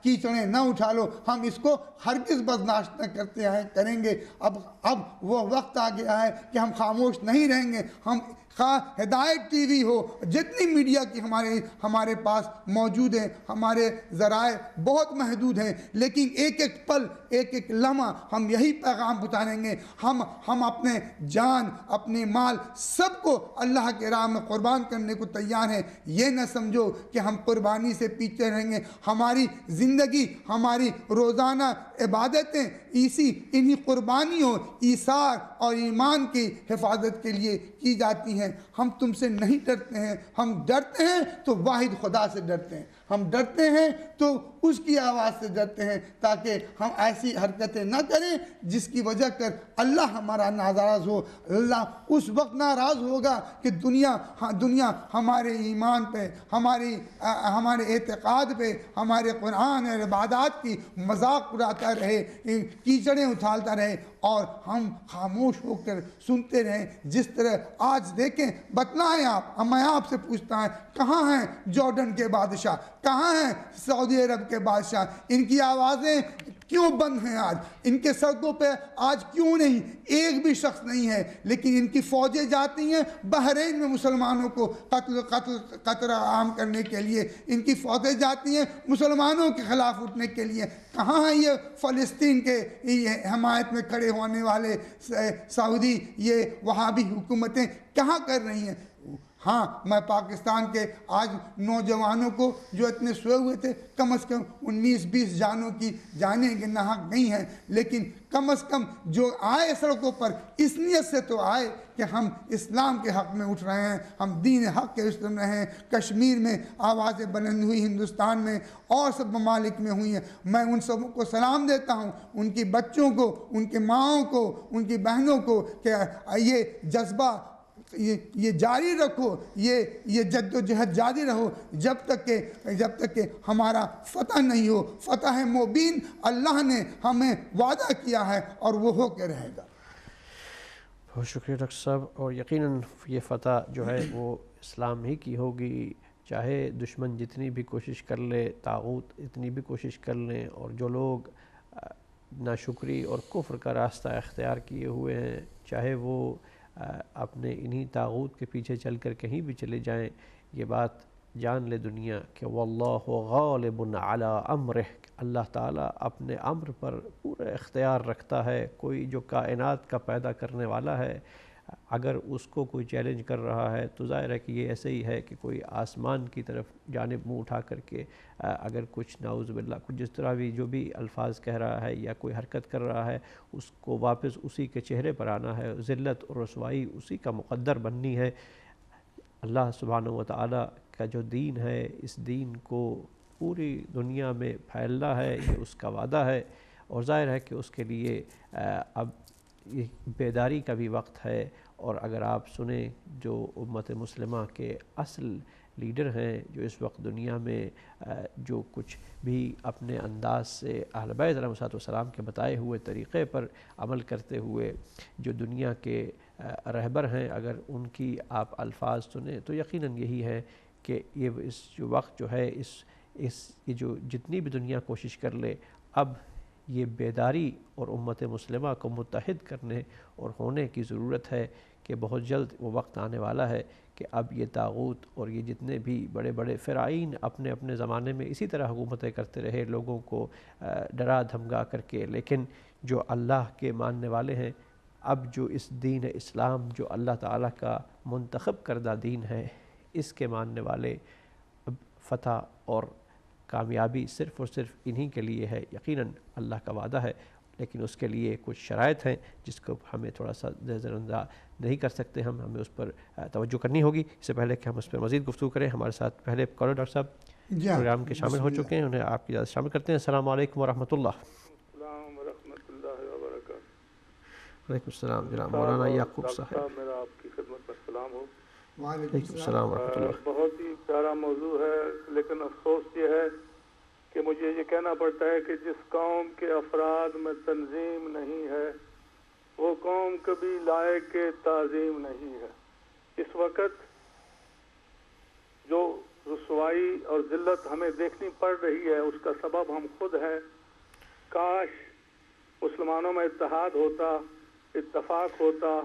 کیچڑیں نہ اٹھا لو، ہم اس کو ہرگز برداشت نہ کریں گے۔ اب وہ وقت آ گیا ہے کہ ہم خاموش نہیں رہیں گے۔ ہم خواہ ہدایت ٹی وی ہو، جتنی میڈیا کی ہمارے پاس موجود ہیں، ہمارے ذرائع بہت محدود ہیں، لیکن ایک ایک پل، ایک ایک لمحہ ہم یہی پیغام پہنچائیں گے۔ ہم اپنے جان، اپنے مال سب کو اللہ کے راہ میں قربان کرنے کو تیار ہیں۔ یہ نہ سمجھو کہ ہم قربانی سے پیچھے رہیں گے۔ ہماری زندگی، ہماری روزانہ عبادتیں انہی قربانیوں، ایثار اور ایمان کی حفاظت کے لیے کی جاتی ہیں۔ ہم تم سے نہیں ڈرتے ہیں، ہم ڈرتے ہیں تو واحد خدا سے ڈرتے ہیں، ہم ڈرتے ہیں تو اس کی آواز سے ڈرتے ہیں، تاکہ ہم ایسی حرکتیں نہ کریں جس کی وجہ کر اللہ ہمارا ناراض ہو۔ اللہ اس وقت ناراض ہوگا کہ دنیا ہمارے ایمان پہ، ہمارے اعتقاد پہ، ہمارے قرآن اور عبادات کی مذاق اڑاتا رہے، کیچڑیں اچھالتا رہے، اور ہم خاموش ہو کر سنتے رہیں۔ جس طرح آج دیکھیں، بتلائیں آپ، میں آپ سے پوچھتا ہوں، کہاں ہیں جارڈن کے بادشاہ، کہاں ہیں سعودی عرب کے بادشاہ؟ ان کی آوازیں کیوں بند ہیں آج؟ ان کے سڑکوں پہ آج کیوں نہیں ایک بھی شخص نہیں ہے؟ لیکن ان کی فوجیں جاتی ہیں بحرین میں مسلمانوں کو قتل عام کرنے کے لیے، ان کی فوجیں جاتی ہیں مسلمانوں کے خلاف اٹھنے کے لیے۔ کہاں ہیں یہ فلسطین کے حمایت میں کھڑے ہونے والے سعودی یہ وہابی حکومتیں کہاں کر رہی ہیں؟ ہاں، میں پاکستان کے آج نوجوانوں کو جو اتنے سوئے ہوئے تھے، کم از کم 19-20 جانوں کی جانیں ناحق گئی ہیں، لیکن کم از کم جو آئے سڑکوں پر اس نیت سے تو آئے کہ ہم اسلام کے حق میں اٹھ رہے ہیں، ہم دین حق کے سن رہے ہیں۔ کشمیر میں آوازیں بلند ہوئی، ہندوستان میں اور سب ممالک میں ہوئی ہیں۔ میں ان سب کو سلام دیتا ہوں، ان کی بچوں کو، ان کے ماؤں کو، ان کی بہنوں کو، کہ یہ جذبہ یہ جاری رکھو، یہ جد و جہد جاری رہو جب تک کہ ہمارا فتح نہیں ہو۔ فتح مبین اللہ نے ہمیں وعدہ کیا ہے اور وہ ہو کے رہے گا۔ بہت شکریہ ڈاکٹر صاحب، اور یقیناً یہ فتح جو ہے وہ اسلام ہی کی ہوگی، چاہے دشمن جتنی بھی کوشش کر لے، طاغوت اتنی بھی کوشش کر لیں، اور جو لوگ ناشکری اور کفر کا راستہ اختیار کیے ہوئے ہیں، چاہے وہ اپنے انہی طاغوت کے پیچھے چل کر کہیں بھی چلے جائیں، یہ بات جان لے دنیا کہ واللہ غالب علی امرہ، اللہ تعالیٰ اپنے امر پر پورا اختیار رکھتا ہے۔ کوئی جو کائنات کا پیدا کرنے والا ہے، اگر اس کو کوئی چیلنج کر رہا ہے تو ظاہر ہے کہ یہ ایسے ہی ہے کہ کوئی آسمان کی طرف جانب منہ اٹھا کر کے اگر کچھ نعوذ باللہ کچھ جس طرح بھی جو بھی الفاظ کہہ رہا ہے یا کوئی حرکت کر رہا ہے، اس کو واپس اسی کے چہرے پر آنا ہے، ذلت اور رسوائی اسی کا مقدر بننی ہے۔ اللہ سبحانہ وتعالی کا جو دین ہے، اس دین کو پوری دنیا میں پھیلنا ہے، یہ اس کا وعدہ ہے، اور ظاہر ہے کہ اس کے لیے اب یہ بیداری کا بھی وقت ہے۔ اور اگر آپ سنیں جو امت مسلمہ کے اصل لیڈر ہیں، جو اس وقت دنیا میں جو کچھ بھی اپنے انداز سے اہل بیت علیہ السلام کے بتائے ہوئے طریقے پر عمل کرتے ہوئے جو دنیا کے رہبر ہیں، اگر ان کی آپ الفاظ سنیں تو یقیناً یہی ہے کہ یہ اس جو وقت جو ہے یہ جو جتنی بھی دنیا کوشش کر لے، اب یہ بیداری اور امت مسلمہ کو متحد کرنے اور ہونے کی ضرورت ہے کہ بہت جلد وہ وقت آنے والا ہے کہ اب یہ طاغوت اور یہ جتنے بھی بڑے بڑے فرعین اپنے اپنے زمانے میں اسی طرح حکومتیں کرتے رہے، لوگوں کو ڈرا دھمکا کر کے، لیکن جو اللہ کے ماننے والے ہیں، اب جو اس دین اسلام جو اللہ تعالیٰ کا منتخب کردہ دین ہے، اس کے ماننے والے اب فتح اور کامیابی صرف اور صرف انہی کے لیے ہے۔ یقیناً اللہ کا وعدہ ہے، لیکن اس کے لیے کچھ شرائط ہیں جس کو ہمیں تھوڑا سا نظر انداز نہیں کر سکتے، ہمیں اس پر توجہ کرنی ہوگی۔ اس سے پہلے کہ ہم اس پر مزید گفتگو کریں، ہمارے ساتھ پہلے کالر ڈاکٹر صاحب پروگرام کے شامل ہو چکے ہیں، انہیں آپ کی اجازت شامل کرتے ہیں۔ السلام علیکم ورحمۃ اللہ۔ السلام ورحمۃ اللہ وبرکاتہ۔ وعلیکم السلام جناب مولانا یعقوب صاحب۔ میرا آپ کی خدمت پر سلام ہو۔ وعلیکم السلام ورحمۃ اللہ۔ بہت ہی پیارا موضوع ہے، لیکن افسوس یہ ہے کہ مجھے یہ کہنا پڑتا ہے کہ جس قوم کے افراد میں تنظیم نہیں ہے، وہ قوم کبھی لائق تعظیم نہیں ہے۔ اس وقت جو رسوائی اور ذلت ہمیں دیکھنی پڑ رہی ہے، اس کا سبب ہم خود ہیں۔ کاش مسلمانوں میں اتحاد ہوتا، اتفاق ہوتا،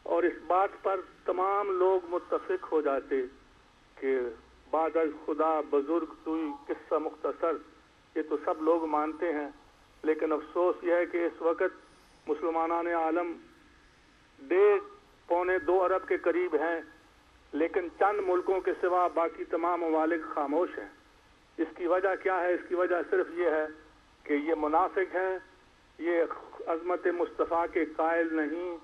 اور اس بات پر تمام لوگ متفق ہو جاتے کہ بعد از خدا بزرگ توئی قصہ مختصر، یہ تو سب لوگ مانتے ہیں، لیکن افسوس یہ ہے کہ اس وقت مسلمانان عالم 1.25-2 ارب کے قریب ہیں، لیکن چند ملکوں کے سوا باقی تمام ممالک خاموش ہیں۔ اس کی وجہ کیا ہے؟ اس کی وجہ صرف یہ ہے کہ یہ منافق ہیں، یہ عظمت مصطفیٰ کے قائل نہیں۔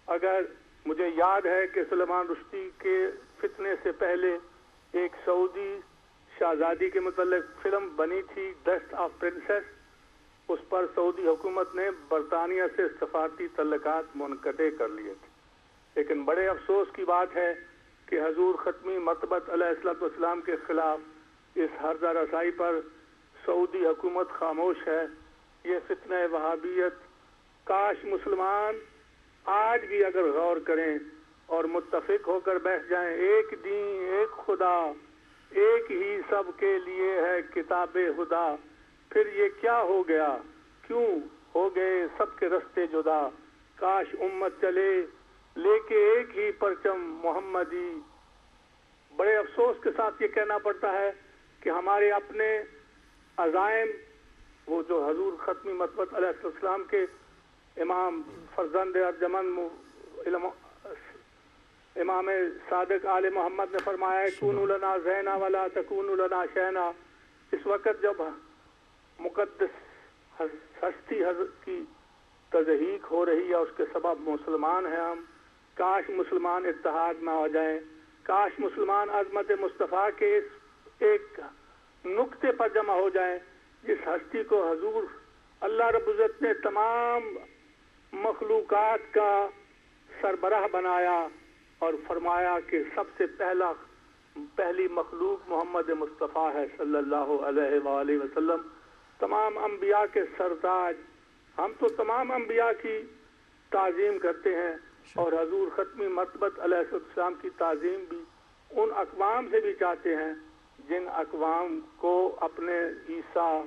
اگر مجھے یاد ہے کہ سلیمان رشدی کے فتنے سے پہلے ایک سعودی شہزادی کے متعلق فلم بنی تھی، ڈیتھ آف پرنسس، اس پر سعودی حکومت نے برطانیہ سے سفارتی تعلقات منقطع کر لیے تھے۔ لیکن بڑے افسوس کی بات ہے کہ حضور ختمی مرتبت علیہ الصلوۃ والسلام کے خلاف اس ہرزہ رسائی پر سعودی حکومت خاموش ہے۔ یہ فتنہ وہابیت، کاش مسلمان آج بھی اگر غور کریں اور متفق ہو کر بیٹھ جائیں، ایک دین، ایک خدا، ایک ہی سب کے لیے ہے کتاب خدا، پھر یہ کیا ہو گیا کیوں ہو گئے سب کے رستے جدا، کاش امت چلے لے کے ایک ہی پرچم محمدی۔ بڑے افسوس کے ساتھ یہ کہنا پڑتا ہے کہ ہمارے اپنے عزائم، وہ جو حضور ختمی مطبت علیہ السلام کے امام فرزند ارجمند امام صادق آل محمد نے فرمایا ہے کونوا لنا زینا ولا تکونوا لنا شینا۔ اس وقت جب مقدس ہستی حضرت کی تضحیق ہو رہی ہے، اس کے سبب مسلمان ہیں ہم، کاش مسلمان اتحاد نہ ہو جائیں، کاش مسلمان عظمت مصطفیٰ کے اس ایک نقطے پر جمع ہو جائیں جس ہستی کو حضور اللہ رب العزت نے تمام مخلوقات کا سربراہ بنایا اور فرمایا کہ سب سے پہلی مخلوق محمد مصطفیٰ ہے صلی اللہ علیہ وآلہ وسلم، تمام انبیاء کے سرتاج۔ ہم تو تمام انبیاء کی تعظیم کرتے ہیں اور حضور ختمی مرتبت علیہ السلام کی تعظیم بھی ان اقوام سے بھی چاہتے ہیں جن اقوام کو اپنے عیسیٰ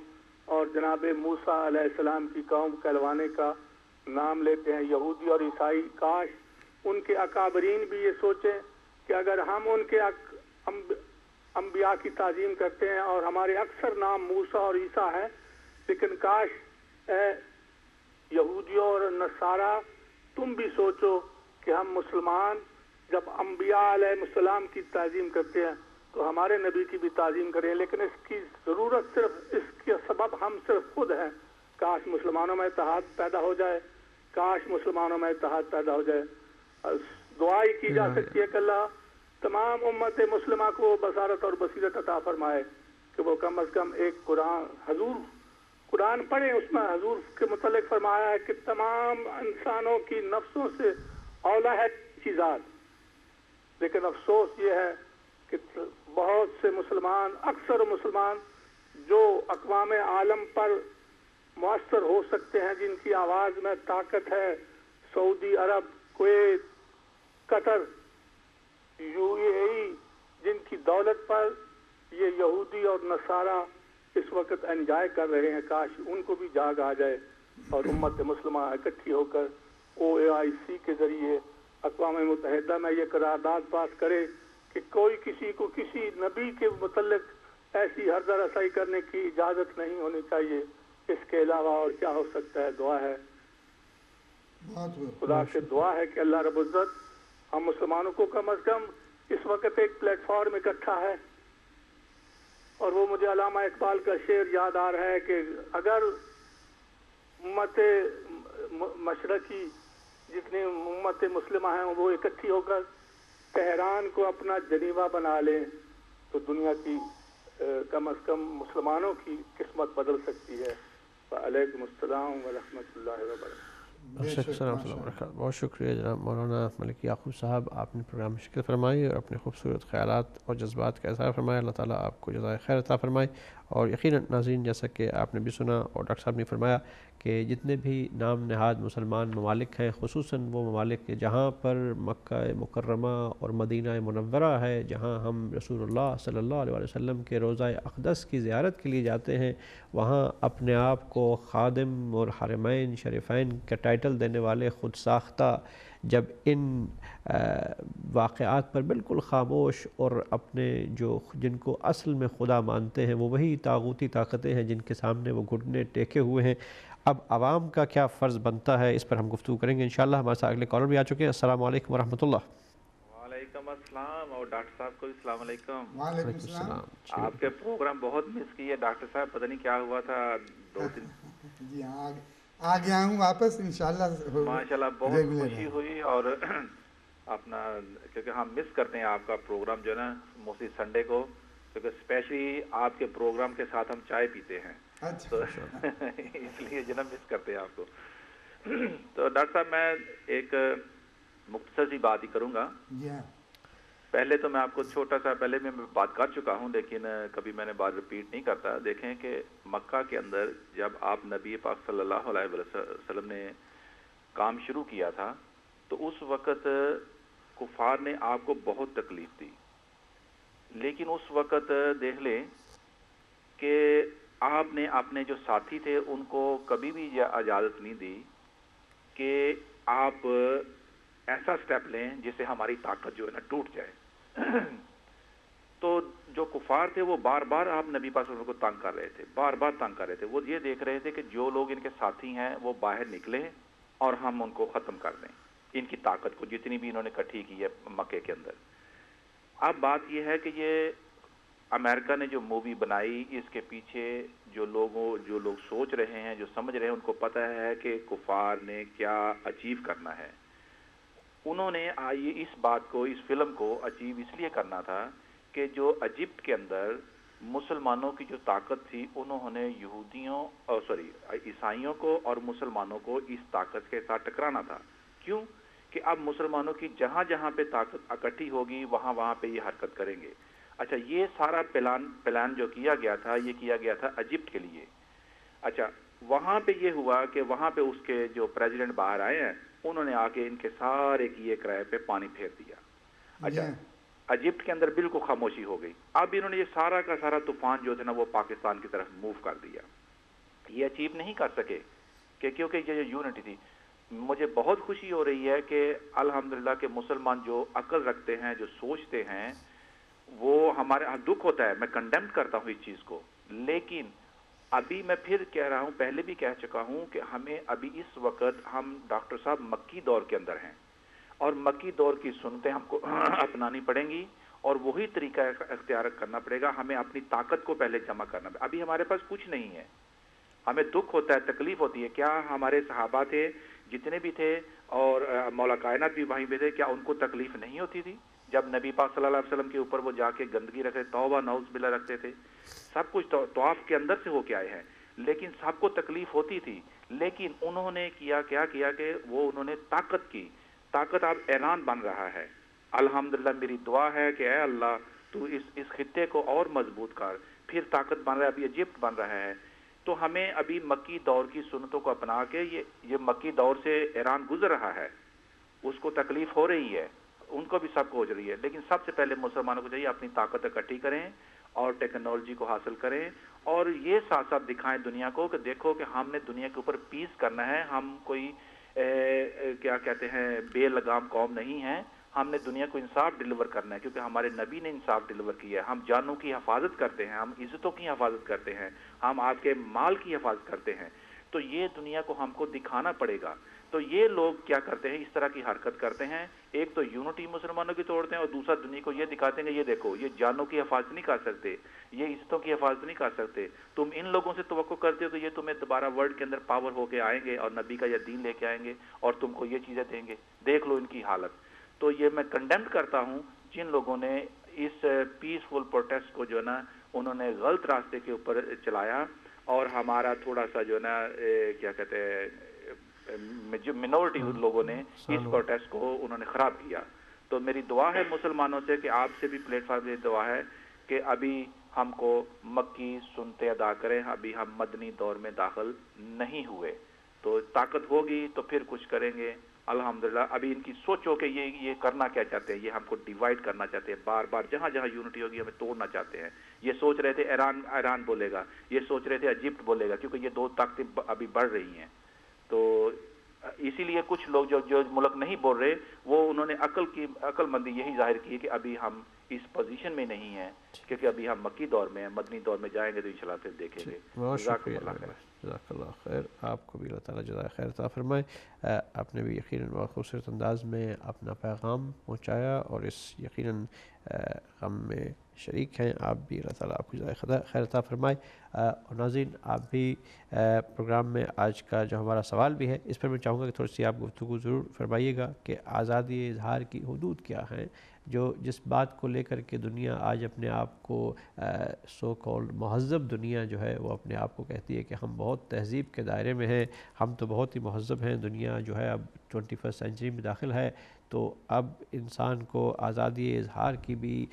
اور جناب موسیٰ علیہ السلام کی قوم کہلوانے کا نام لیتے ہیں، یہودی اور عیسائی۔ کاش ان کے اکابرین بھی یہ سوچیں کہ اگر ہم ان کے انبیاء کی تعظیم کرتے ہیں اور ہمارے اکثر نام موسیٰ اور عیسیٰ ہیں، لیکن کاش اے یہودیوں اور نصارہ تم بھی سوچو کہ ہم مسلمان جب انبیاء علیہ السلام کی تعظیم کرتے ہیں تو ہمارے نبی کی بھی تعظیم کریں، لیکن اس کی ضرورت صرف اس کے سبب ہم صرف خود ہیں۔ کاش مسلمانوں میں اتحاد پیدا ہو جائے، کاش مسلمانوں میں اتحاد پیدا ہو جائے۔ دعا ہی کی جا سکتی ہے کہ اللہ تمام امت مسلمہ کو بصارت اور بصیرت عطا فرمائے کہ وہ کم از کم ایک قرآن پڑھیں۔ اس میں حضور کے متعلق فرمایا ہے کہ تمام انسانوں کی نفسوں سے اولا ہے چیزات، لیکن افسوس یہ ہے کہ بہت سے مسلمان، اکثر مسلمان جو اقوام عالم پر مؤثر ہو سکتے ہیں، جن کی آواز میں طاقت ہے، سعودی عرب، کویت، قطر، UAE، جن کی دولت پر یہ یہودی اور نصارہ اس وقت انجوائے کر رہے ہیں، کاش ان کو بھی جاگ آ جائے اور امت مسلمہ اکٹھی ہو کر OAIC کے ذریعے اقوام متحدہ میں یہ قرارداد پاس کرے کہ کوئی کسی کو کسی نبی کے متعلق ایسی حرضہ رسائی کرنے کی اجازت نہیں ہونی چاہیے۔ اس کے علاوہ اور کیا ہو سکتا ہے؟ دعا ہے، خدا سے دعا ہے کہ اللہ رب العزت ہم مسلمانوں کو کم از کم اس وقت ایک پلیٹ فارم اکٹھا ہے، اور وہ مجھے علامہ اقبال کا شعر یاد آ رہا ہے کہ اگر امت مشرقی جتنی امت مسلمہ ہیں وہ اکٹھی ہو کر تہران کو اپنا جنیوا بنا لیں تو دنیا کی کم از کم مسلمانوں کی قسمت بدل سکتی ہے۔ وعلیکم السلام ورحمۃ اللہ وبرکاتہ۔ بہت شکریہ جناب مولانا ملک یعقوب صاحب، آپ نے پروگرام میں شرکت فرمائی اور اپنے خوبصورت خیالات اور جذبات کا اظہار فرمایا۔ اللہ تعالیٰ آپ کو جزائے خیر عطا فرمائے۔ اور یقیناً ناظرین، جیسا کہ آپ نے بھی سنا اور ڈاکٹر صاحب نے فرمایا کہ جتنے بھی نام نہاد مسلمان ممالک ہیں، خصوصاً وہ ممالک جہاں پر مکہ مکرمہ اور مدینہ منورہ ہے، جہاں ہم رسول اللہ صلی اللہ علیہ وسلم کے روضہ اقدس کی زیارت کے لیے جاتے ہیں، وہاں اپنے آپ کو خادم اور حرمین شریفین کا ٹائٹل دینے والے خود ساختہ جب ان واقعات پر بالکل خاموش اور اپنے جن کو اصل میں خدا مانتے ہیں وہ وہی طاغوتی طاقتیں ہیں جن کے سامنے وہ گھٹنے ٹیکے ہوئے ہیں، اب عوام کا کیا فرض بنتا ہے، اس پر ہم گفتگو کریں گے انشاءاللہ۔ ہمارے ساتھ اگلے کالر بھی آ چکے ہیں۔ السلام علیکم ورحمۃ اللہ۔ وعلیکم السلام، اور ڈاکٹر صاحب کو بھی السلام علیکم۔ وعلیکم السلام۔ آپ کے پروگرام بہت مس کیے ڈاکٹر صاحب، پتہ نہیں کیا ہوا تھا، 2-3 جی ہاں آ گیا ہوں واپس انشاءاللہ۔ ماشاءاللہ بہت خوشی ہوئی، اور اپنا کیونکہ ہم مس کرتے ہیں آپ کا پروگرام جو ہے نا موسٹلی سنڈے کو، کیونکہ اسپیشلی آپ کے پروگرام کے ساتھ ہم چائے پیتے ہیں، تو اس لیے جو نا مس کرتے ہیں آپ کو۔ تو ڈاکٹر صاحب میں ایک مختصر سی بات ہی کروں گا۔ پہلے تو میں آپ کو چھوٹا سا پہلے میں بات کر چکا ہوں، لیکن کبھی میں نے بات رپیٹ نہیں کرتا۔ دیکھیں کہ مکہ کے اندر جب آپ نبی پاک صلی اللہ علیہ وسلم نے کام شروع کیا تھا تو اس وقت کفار نے آپ کو بہت تکلیف دی، لیکن اس وقت دیکھ لیں کہ آپ نے اپنے جو ساتھی تھے ان کو کبھی بھی اجازت نہیں دی کہ آپ ایسا سٹیپ لیں جس سے ہماری طاقت جو ہے نا ٹوٹ جائے. تو جو کفار تھے وہ بار بار آپ نبی پاک صلی اللہ علیہ وسلم کو تنگ کر رہے تھے, بار بار تنگ کر رہے تھے. وہ یہ دیکھ رہے تھے کہ جو لوگ ان کے ساتھی ہیں وہ باہر نکلیں اور ہم ان کو ختم کر دیں, ان کی طاقت کو جتنی بھی انہوں نے اکٹھی کی ہے مکے کے اندر. اب بات یہ ہے کہ یہ امریکہ نے جو مووی بنائی, اس کے پیچھے جو لوگ سوچ رہے ہیں, جو سمجھ رہے ہیں, ان کو پتہ ہے کہ کفار نے کیا اچیو کرنا ہے. انہوں نے اس بات کو, اس فلم کو اچیو اس لیے کرنا تھا کہ جو ایجپٹ کے اندر مسلمانوں کی جو طاقت تھی, انہوں نے عیسائیوں کو اور مسلمانوں کو اس طاقت کے ساتھ ٹکرانا تھا. کیوں کہ اب مسلمانوں کی جہاں جہاں پہ طاقت اکٹھی ہوگی وہاں وہاں پہ یہ حرکت کریں گے. اچھا, یہ سارا پلان جو کیا گیا تھا, یہ کیا گیا تھا ایجپٹ کے لیے. اچھا, وہاں پہ یہ ہوا کہ وہاں پہ اس کے جو پریزیڈنٹ باہر آئے ہیں, انہوں نے آ کے ان کے سارے کیے کرائے پہ پانی پھیر دیا. اچھا, ایجپٹ کے اندر بالکل خاموشی ہو گئی. اب انہوں نے یہ سارا کا سارا طوفان جو تھا نا وہ پاکستان کی طرف موو کر دیا. یہ اچیو نہیں کر سکے کہ کیونکہ یہ جو یونٹی تھی. مجھے بہت خوشی ہو رہی ہے کہ الحمدللہ کہ مسلمان جو عقل رکھتے ہیں, جو سوچتے ہیں, وہ ہمارے دکھ ہوتا ہے, میں کنڈیمڈ کرتا ہوں اس چیز کو, لیکن ابھی میں پھر کہہ رہا ہوں, پہلے بھی کہہ چکا ہوں کہ ہمیں ابھی اس وقت ہم ڈاکٹر صاحب مکی دور کے اندر ہیں, اور مکی دور کی سنتیں ہم کو اپنانی پڑیں گی, اور وہی طریقہ اختیار کرنا پڑے گا. ہمیں اپنی طاقت کو پہلے جمع کرنا پڑے. ابھی ہمارے پاس کچھ نہیں ہے, ہمیں دکھ ہوتا ہے, تکلیف ہوتی ہے. کیا ہمارے صحابہ تھے جتنے بھی تھے اور مولا کائنات بھی وہیں پہ تھے, کیا ان کو تکلیف نہیں ہوتی تھی جب نبی پاک صلی اللہ علیہ وسلم کے اوپر وہ جا کے گندگی رکھتے, توبہ نعوذ باللہ رکھتے تھے؟ سب کچھ طواف کے اندر سے ہو کے آئے ہیں, لیکن سب کو تکلیف ہوتی تھی. لیکن انہوں نے کیا کہ وہ انہوں نے طاقت کی. طاقت اب ایران بن رہا ہے. الحمدللہ میری دعا ہے کہ اے اللہ تو اس خطے کو اور مضبوط کر. پھر طاقت بن رہا ہے, ابھی ایجپٹ بن رہا ہے. تو ہمیں ابھی مکی دور کی سنتوں کو اپنا کے, یہ مکی دور سے ایران گزر رہا ہے, اس کو تکلیف ہو رہی ہے, ان کو بھی سب کو ہو رہی ہے. لیکن سب سے پہلے مسلمانوں کو چاہیے اپنی طاقت اکٹھی کریں اور ٹیکنالوجی کو حاصل کریں, اور یہ ساتھ ساتھ دکھائیں دنیا کو کہ دیکھو کہ ہم نے دنیا کے اوپر پیس کرنا ہے. ہم کوئی کیا کہتے ہیں بے لگام قوم نہیں ہے. ہم نے دنیا کو انصاف ڈیلیور کرنا ہے, کیونکہ ہمارے نبی نے انصاف ڈیلیور کیا ہے. ہم جانوں کی حفاظت کرتے ہیں, ہم عزتوں کی حفاظت کرتے ہیں, ہم آپ کے مال کی حفاظت کرتے ہیں. تو یہ دنیا کو ہم کو دکھانا پڑے گا. تو یہ لوگ کیا کرتے ہیں, اس طرح کی حرکت کرتے ہیں. ایک تو یونٹی مسلمانوں کی توڑتے ہیں, اور دوسرا دنیا کو یہ دکھاتے ہیں کہ یہ دیکھو یہ جانوں کی حفاظت نہیں کر سکتے, یہ عزتوں کی حفاظت نہیں کر سکتے. تم ان لوگوں سے توقع کرتے ہو کہ یہ تمہیں دوبارہ ورلڈ کے اندر پاور ہو کے آئیں گے اور نبی کا یہ دین لے کے آئیں گے اور تم کو یہ چیزیں دیں گے. دیکھ لو ان کی حالت. تو یہ میں کنڈیمڈ کرتا ہوں جن لوگوں نے اس پیسفل پروٹیسٹ کو جو ہے نا انہوں نے غلط راستے کے اوپر چلایا, اور ہمارا تھوڑا سا جو ہے نا کیا کہتے ہیں منورٹی لوگوں نے اس پروٹیسٹ کو انہوں نے خراب کیا. تو میری دعا ہے مسلمانوں سے کہ آپ سے بھی پلیٹ فارم یہ دعا ہے کہ ابھی ہم کو مکی سنتے ادا کریں. ابھی ہم مدنی دور میں داخل نہیں ہوئے, تو طاقت ہوگی تو پھر کچھ کریں گے الحمدللہ. ابھی ان کی سوچو کہ یہ کرنا کیا چاہتے ہیں, یہ ہم کو ڈیوائڈ کرنا چاہتے ہیں, بار بار جہاں جہاں یونٹی ہوگی ہمیں توڑنا چاہتے ہیں. یہ سوچ رہے تھے ایران بولے گا, یہ سوچ رہے تھے ایجپٹ بولے گا, کیونکہ یہ دو طاقتیں ابھی بڑھ رہی ہیں. تو اسی لیے کچھ لوگ جو ملک نہیں بول رہے, وہ انہوں نے عقل مندی یہی ظاہر کی کہ ابھی ہم اس پوزیشن میں نہیں ہیں, کیونکہ ابھی ہم مکی دور میں ہیں. مدنی دور میں جائیں گے تو انشاءاللہ پھر دیکھیں گے. جزاک اللہ خیر. آپ کو بھی اللہ تعالیٰ جزائے خیر عطا فرمائے. آپ نے بھی یقیناً بہت خوبصورت انداز میں اپنا پیغام پہنچایا, اور اس یقیناً غم میں شریک ہیں. آپ بھی اللہ تعالیٰ آپ کو جزائے خیر عطا فرمائے. اور ناظرین, آپ بھی پروگرام میں آج کا جو ہمارا سوال بھی ہے, اس پر میں چاہوں گا کہ تھوڑی سی آپ گفتگو ضرور فرمائیے گا کہ آزادی اظہار کی حدود کیا ہیں, جس بات کو لے کر کے دنیا آج اپنے آپ کو سو کالڈ مہذب دنیا جو ہے وہ اپنے آپ کو کہتی ہے کہ ہم بہت تہذیب کے دائرے میں ہیں, ہم تو بہت ہی مہذب ہیں. دنیا جو ہے اب 21 سینچری میں داخل ہے, تو اب انسان کو آزادی اظہار کی بھی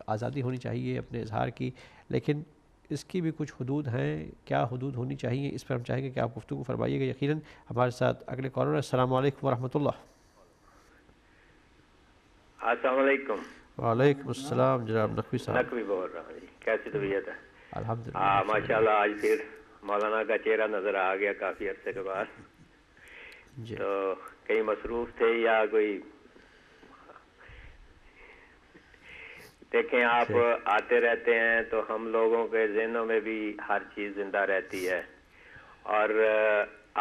آزادی ہونی چاہیے اپنے اظہار کی, لیکن اس کی بھی کچھ حدود ہیں. کیا حدود ہونی چاہیے, اس پر ہم چاہیں گے کہ آپ گفتگو فرمائیے گا. یقیناً ہمارے ساتھ اگلے کالر. السلام علیکم ورحمۃ اللہ. السلام علیکم. وعلیکم السلام. جناب نقوی صاحب. نقوی بول رہا ہوں جی, کیسی طبیعت ہے؟ الحمدللہ ماشاءاللہ آج پھر مولانا کا چہرہ نظر آ گیا کافی عرصے کے بعد. جی تو کہیں مصروف تھے یا کوئی؟ دیکھیں آپ آتے رہتے ہیں تو ہم لوگوں کے ذہنوں میں بھی ہر چیز زندہ رہتی ہے، اور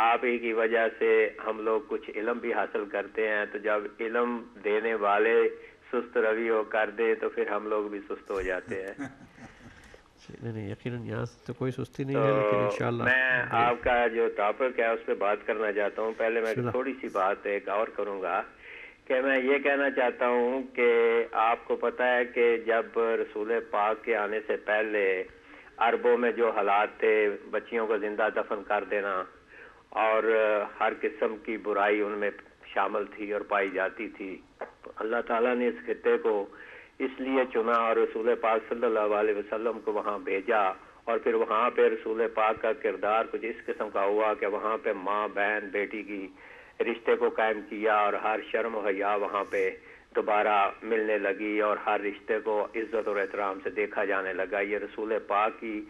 آپ ہی کی وجہ سے ہم لوگ کچھ علم بھی حاصل کرتے ہیں. تو جب علم دینے والے سست روی ہو کر دے تو پھر ہم لوگ بھی سست ہو جاتے ہیں. نہیں یقیناً یہاں تو کوئی سستی نہیں ہے، لیکن انشاءاللہ میں آپ کا جو ٹاپک ہے اس پہ بات کرنا چاہتا ہوں. پہلے میں تھوڑی سی بات ایک اور کروں گا کہ میں یہ کہنا چاہتا ہوں کہ آپ کو پتہ ہے کہ جب رسول پاک کے آنے سے پہلے عربوں میں جو حالات تھے، بچیوں کو زندہ دفن کر دینا اور ہر قسم کی برائی ان میں شامل تھی اور پائی جاتی تھی. اللہ تعالیٰ نے اس خطے کو اس لیے چنا اور رسول پاک صلی اللہ علیہ وسلم کو وہاں بھیجا، اور پھر وہاں پہ رسول پاک کا کردار کچھ اس قسم کا ہوا کہ وہاں پہ ماں بہن بیٹی کی رشتے کو قائم کیا، اور ہر شرم و حیا وہاں پہ دوبارہ ملنے لگی، اور ہر رشتے کو عزت اور احترام سے دیکھا جانے لگا. یہ رسول پاک کی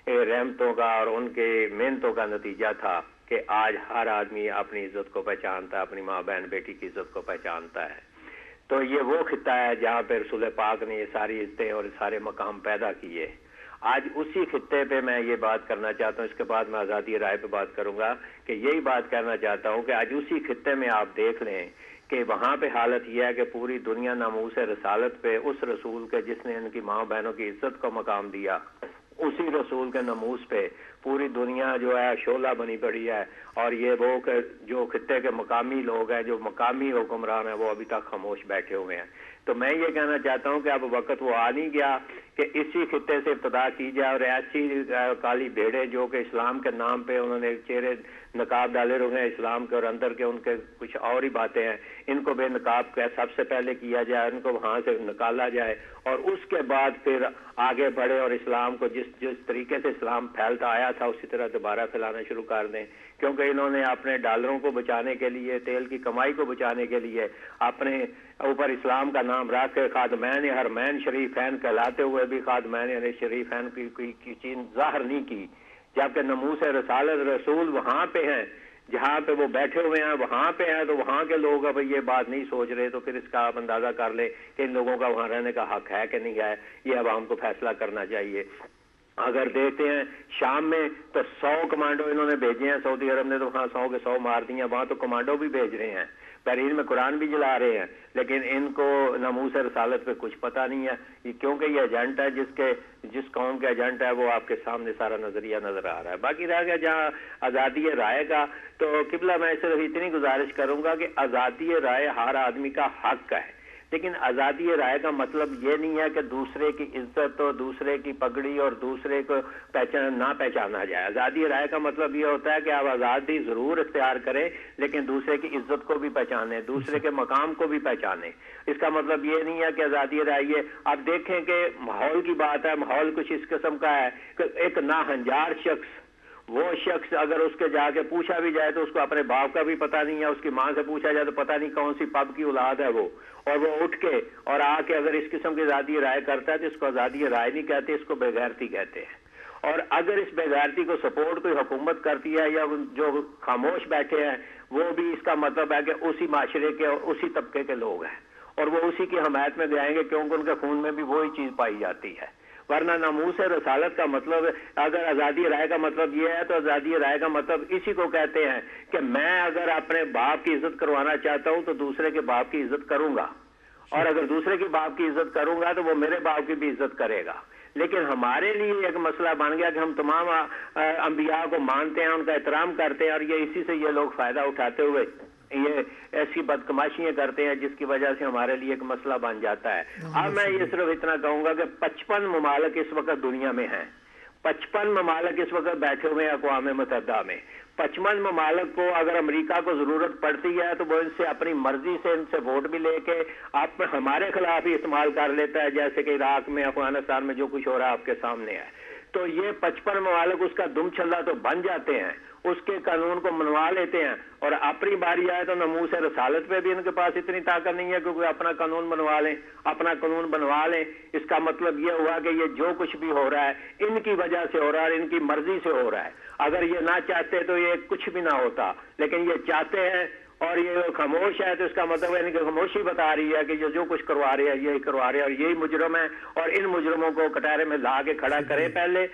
رحمتوں کا اور ان کے محنتوں کا نتیجہ تھا کہ آج ہر آدمی اپنی عزت کو پہچانتا ہے، اپنی ماں بہن بیٹی کی عزت کو پہچانتا ہے. تو یہ وہ خطہ ہے جہاں پہ رسول پاک نے یہ ساری عزتیں اور سارے مقام پیدا کیے. آج اسی خطے پہ میں یہ بات کرنا چاہتا ہوں. اس کے بعد میں آزادی رائے پہ بات کروں گا کہ یہی بات کرنا چاہتا ہوں کہ آج اسی خطے میں آپ دیکھ لیں کہ وہاں پہ حالت یہ ہے کہ پوری دنیا ناموس رسالت پہ اس رسول کے جس نے ان کی ماں بہنوں کی عزت کو مقام دیا، اسی رسول کے ناموس پہ پوری دنیا جو ہے شعلہ بنی پڑی ہے. اور یہ وہ جو خطے کے مقامی لوگ ہیں، جو مقامی حکمران ہیں، وہ ابھی تک خاموش بیٹھے ہوئے ہیں. تو میں یہ کہنا چاہتا ہوں کہ اب وقت وہ آ نہیں گیا کہ اسی خطے سے ابتدا کی جائے، اور ایسی کالی بھیڑیں جو کہ اسلام کے نام پہ انہوں نے چہرے نقاب ڈالے ہوئے ہیں اسلام کے، اور اندر کے ان کے کچھ اور ہی باتیں ہیں، ان کو بے نقاب کا سب سے پہلے کیا جائے، ان کو وہاں سے نکالا جائے، اور اس کے بعد پھر آگے بڑھے اور اسلام کو جس طریقے سے اسلام پھیلتا آیا تھا اسی طرح دوبارہ پھیلانا شروع کر دیں. کیونکہ انہوں نے اپنے ڈالروں کو بچانے کے لیے، تیل کی کمائی کو بچانے کے لیے اپنے اوپر اسلام کا نام رکھ کے خادمین حرمین شریفین کہلاتے ہوئے بھی خادمین شریفین کی چیز ظاہر نہیں کی، جبکہ ناموس رسالت رسول وہاں پہ ہیں جہاں پہ وہ بیٹھے ہوئے ہیں، وہاں پہ ہیں. تو وہاں کے لوگ اب یہ بات نہیں سوچ رہے، تو پھر اس کا آپ اندازہ کر لیں کہ ان لوگوں کا وہاں رہنے کا حق ہے کہ نہیں ہے. یہ اب ہم کو فیصلہ کرنا چاہیے. اگر دیکھتے ہیں شام میں تو 100 کمانڈو انہوں نے بھیجے ہیں، سعودی عرب نے تو وہاں 100 کے 100 مار دیے. وہاں تو کمانڈو بھی بھیج رہے ہیں، بحرین میں قرآن بھی جلا رہے ہیں، لیکن ان کو ناموس رسالت پہ کچھ پتہ نہیں ہے. کیونکہ یہ ایجنٹ ہے جس قوم کا ایجنٹ ہے وہ آپ کے سامنے سارا نظریہ نظر آ رہا ہے. باقی رہ گیا جہاں آزادی رائے کا، تو قبلہ میں صرف اتنی گزارش کروں گا کہ آزادی رائے ہر آدمی کا حق ہے، لیکن آزادی رائے کا مطلب یہ نہیں ہے کہ دوسرے کی عزت اور دوسرے کی پگڑی اور دوسرے کو نہ پہچانا جائے. آزادی رائے کا مطلب یہ ہوتا ہے کہ آپ آزادی ضرور اختیار کریں، لیکن دوسرے کی عزت کو بھی پہچانیں، دوسرے کے مقام کو بھی پہچانیں. اس کا مطلب یہ نہیں ہے کہ آزادی رائے یہ آپ دیکھیں کہ ماحول کی بات ہے. ماحول کچھ اس قسم کا ہے کہ ایک ناہنجار شخص، وہ شخص اگر اس کے جا کے پوچھا بھی جائے تو اس کو اپنے باپ کا بھی پتہ نہیں ہے، اس کی ماں سے پوچھا جائے تو پتہ نہیں کون سی پب کی اولاد ہے وہ، اور وہ اٹھ کے اور آ کے اگر اس قسم کی آزادی رائے کرتا ہے تو اس کو آزادی رائے نہیں کہتے، اس کو بے غیرتی کہتے ہیں. اور اگر اس بے غیرتی کو سپورٹ کوئی حکومت کرتی ہے یا جو خاموش بیٹھے ہیں، وہ بھی اس کا مطلب ہے کہ اسی معاشرے کے اور اسی طبقے کے لوگ ہیں، اور وہ اسی کی حمایت میں جائیں گے کیونکہ ان کے خون میں بھی وہی چیز پائی جاتی ہے. ورنہ ناموس رسالت کا مطلب، اگر آزادی رائے کا مطلب یہ ہے تو آزادی رائے کا مطلب اسی کو کہتے ہیں کہ میں اگر اپنے باپ کی عزت کروانا چاہتا ہوں تو دوسرے کے باپ کی عزت کروں گا، اور اگر دوسرے کے باپ کی عزت کروں گا تو وہ میرے باپ کی بھی عزت کرے گا. لیکن ہمارے لیے ایک مسئلہ بن گیا کہ ہم تمام انبیاء کو مانتے ہیں، ان کا احترام کرتے ہیں، اور یہ اسی سے یہ لوگ فائدہ اٹھاتے ہوئے یہ ایسی بدکماشیاں کرتے ہیں جس کی وجہ سے ہمارے لیے ایک مسئلہ بن جاتا ہے. اب میں یہ صرف اتنا کہوں گا کہ 55 ممالک اس وقت دنیا میں ہیں، 55 ممالک اس وقت بیٹھے ہوئے ہیں اقوام متحدہ میں. 55 ممالک کو اگر امریکہ کو ضرورت پڑتی ہے تو وہ ان سے اپنی مرضی سے ان سے ووٹ بھی لے کے آپ ہمارے خلاف ہی استعمال کر لیتا ہے، جیسے کہ عراق میں، افغانستان میں جو کچھ ہو رہا ہے آپ کے سامنے ہے. تو یہ 55 ممالک اس کا دم چھلا تو بن جاتے ہیں، اس کے قانون کو منوا لیتے ہیں، اور اپنی باری آئے تو ناموس رسالت پہ بھی ان کے پاس اتنی طاقت نہیں ہے کہ کوئی اپنا قانون بنوا لیں، اپنا قانون بنوا لیں۔ اس کا مطلب یہ ہوا کہ یہ جو کچھ بھی ہو رہا ہے ان کی وجہ سے ہو رہا ہے، ان کی مرضی سے ہو رہا ہے۔ اگر یہ نہ چاہتے تو یہ کچھ بھی نہ ہوتا، لیکن یہ چاہتے ہیں اور یہ خاموش ہے، تو اس کا مطلب ہے کہ خاموشی بتا رہی ہے کہ یہ جو کچھ کروا رہے ہیں یہی کروا رہے ہیں، اور یہی مجرم ہے، اور ان مجرموں کو کٹہرے میں لا کے کھڑا کریں، پہلے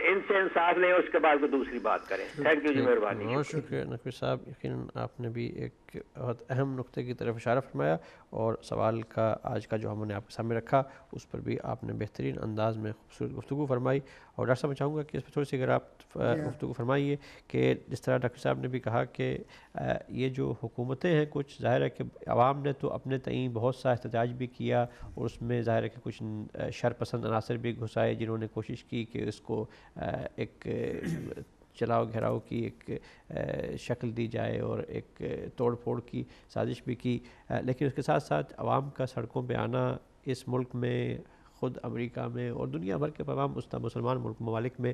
ان سے انصاف لیں، اس کے بعد کوئی دوسری بات کریں۔ تھینک یو جی، مہربانی۔ بہت شکریہ نقوی صاحب، یقیناً آپ نے بھی ایک بہت اہم نقطے کی طرف اشارہ فرمایا، اور سوال کا آج کا جو ہم نے آپ کے سامنے رکھا اس پر بھی آپ نے بہترین انداز میں خوبصورت گفتگو فرمائی۔ اور ڈاکٹر صاحب میں چاہوں گا کہ اس پر تھوڑی سی اگر آپ گفتگو فرمائیے کہ جس طرح ڈاکٹر صاحب نے بھی کہا کہ یہ جو حکومتیں ہیں کچھ ظاہر ہے کہ عوام نے تو اپنے تئیں بہت سا احتجاج بھی کیا، اور اس میں ظاہر ہے کہ کچھ شر پسند عناصر بھی گھسائے جنہوں نے کوشش کی کہ اس کو ایک چلاؤ گھیراؤ کی ایک شکل دی جائے اور ایک توڑ پھوڑ کی سازش بھی کی، لیکن اس کے ساتھ ساتھ عوام کا سڑکوں پہ آنا اس ملک میں، خود امریکہ میں اور دنیا بھر کے تمام مسلمان ممالک میں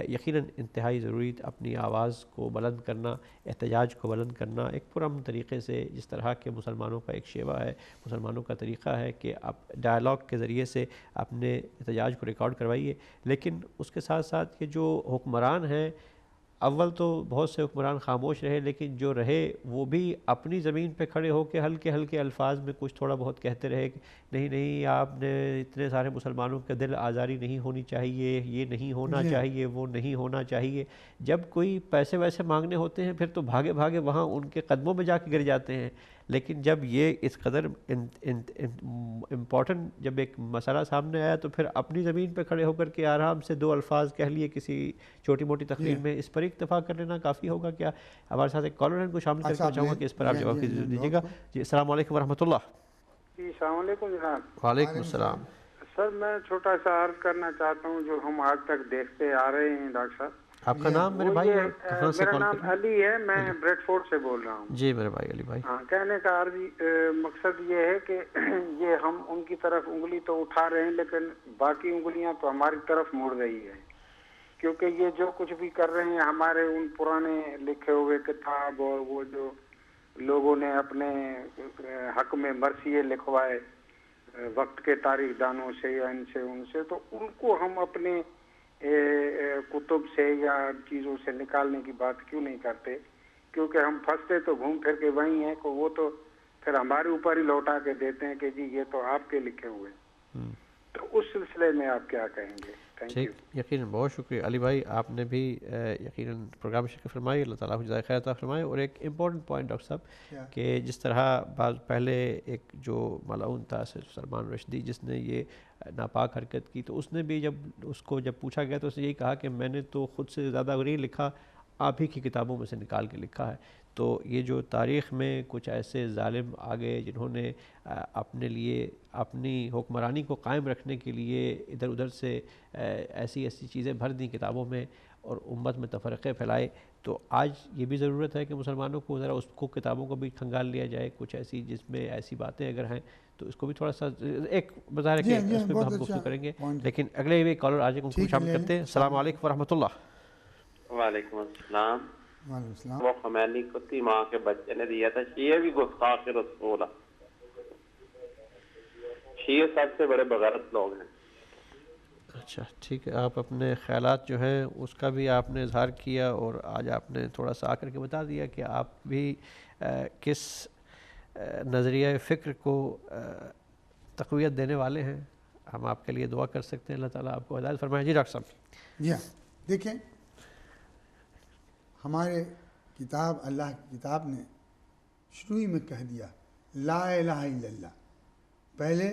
یقیناً انتہائی ضروری اپنی آواز کو بلند کرنا، احتجاج کو بلند کرنا ایک پرامن طریقے سے، جس طرح کے مسلمانوں کا ایک شیوہ ہے، مسلمانوں کا طریقہ ہے کہ آپ ڈائلاگ کے ذریعے سے اپنے احتجاج کو ریکارڈ کروائیے۔ لیکن اس کے ساتھ ساتھ یہ جو حکمران ہیں، اول تو بہت سے حکمران خاموش رہے، لیکن جو رہے وہ بھی اپنی زمین پہ کھڑے ہو کے ہلکے ہلکے الفاظ میں کچھ تھوڑا بہت کہتے رہے کہ نہیں آپ نے اتنے سارے مسلمانوں کے دل آزاری نہیں ہونی چاہیے، یہ نہیں ہونا چاہیے، وہ نہیں ہونا چاہیے۔ جب کوئی پیسے ویسے مانگنے ہوتے ہیں پھر تو بھاگے بھاگے وہاں ان کے قدموں میں جا کے گر جاتے ہیں، لیکن جب یہ اس قدر امپورٹنٹ جب ایک مسئلہ سامنے آیا تو پھر اپنی زمین پہ کھڑے ہو کر کے آرام سے دو الفاظ کہہ لیے کسی چھوٹی موٹی تقریر میں، اس پر اتفاق کر لینا کافی ہوگا کیا؟ ہمارے ساتھ ایک کالر ان کو شامل کر کے چاہوں گا کہ اس پر آپ جواب دیجیے گا۔ جی السلام علیکم ورحمۃ اللہ۔ جی السلام علیکم جناب۔ وعلیکم السلام۔ سر میں چھوٹا سا عرض کرنا چاہتا ہوں جو ہم آج تک دیکھتے آ رہے ہیں ڈاکٹر صاحب۔ آپ کا نام میرے بھائی کہاں سے؟ میرا نام علی ہے، میں بریڈ فورڈ سے بول رہا ہوں۔ جی میرے بھائی علی بھائی۔ ہاں، کہنے کا مقصد یہ ہے کہ یہ ہم ان کی طرف انگلی تو اٹھا رہے ہیں لیکن باقی انگلیاں تو ہماری طرف مڑ رہی ہیں، کیونکہ یہ جو کچھ بھی کر رہے ہیں ہمارے ان پرانے لکھے ہوئے کتاب اور وہ جو لوگوں نے اپنے حق میں مرثیے لکھوائے وقت کے تاریخ دانوں سے یا ان سے تو ان کو ہم اپنے کتب سے یا چیزوں سے نکالنے کی بات کیوں نہیں کرتے؟ کیونکہ ہم پھنستے تو گھوم پھر کے وہیں ہیں کہ وہ تو پھر ہمارے اوپر ہی لوٹا کے دیتے ہیں کہ جی یہ تو آپ کے لکھے ہوئے، تو اس سلسلے میں آپ کیا کہیں گے؟ ٹھیک، یقیناً بہت شکریہ علی بھائی، آپ نے بھی یقیناً پروگرام میں شرکت فرمائی، اللہ تعالیٰ کو جزائے خیر عطا فرمائے۔ اور ایک امپورٹنٹ پوائنٹ ڈاکٹر صاحب کہ جس طرح بعض پہلے ایک جو ملعون تھا سلمان رشدی جس نے یہ ناپاک حرکت کی، تو اس نے بھی جب اس کو پوچھا گیا تو اس نے یہی کہا کہ میں نے تو خود سے زیادہ غیر لکھا، آپ ہی کی کتابوں میں سے نکال کے لکھا ہے۔ تو یہ جو تاریخ میں کچھ ایسے ظالم آ گئے جنہوں نے اپنے لیے اپنی حکمرانی کو قائم رکھنے کے لیے ادھر ادھر سے ایسی چیزیں بھر دیں کتابوں میں اور امت میں تفرقے پھیلائے، تو آج یہ بھی ضرورت ہے کہ مسلمانوں کو ذرا اس کو کتابوں کو بھی کھنگال لیا جائے، کچھ ایسی جس میں ایسی باتیں اگر ہیں تو اس کو بھی تھوڑا سا ایک بظاہر کہ اس پہ ہم گفتگو کریں گے، لیکن اگلے بھی کالر آج ان کو شامل کرتے ہیں۔ السلام علیکم ورحمۃ اللہ۔ وعلیکم السلام۔ وہ خمینی کو تھی ماں کے بچے نے دیا تھا، شیعہ بھی گستاخ رسول، شیعہ سب سے بڑے بغیرت لوگ ہیں۔ اچھا ٹھیک ہے، آپ اپنے خیالات جو ہیں اس کا بھی آپ نے اظہار کیا اور آج آپ نے تھوڑا سا آ کر کے بتا دیا کہ آپ بھی کس نظریہ فکر کو تقویت دینے والے ہیں۔ ہم آپ کے لیے دعا کر سکتے ہیں، اللہ تعالیٰ آپ کو ہدایت فرمائے۔ جی ڈاکٹر صاحب۔ جی دیکھیں، ہمارے کتاب اللہ کی کتاب نے شروع ہی میں کہہ دیا لا الہ الا اللہ، پہلے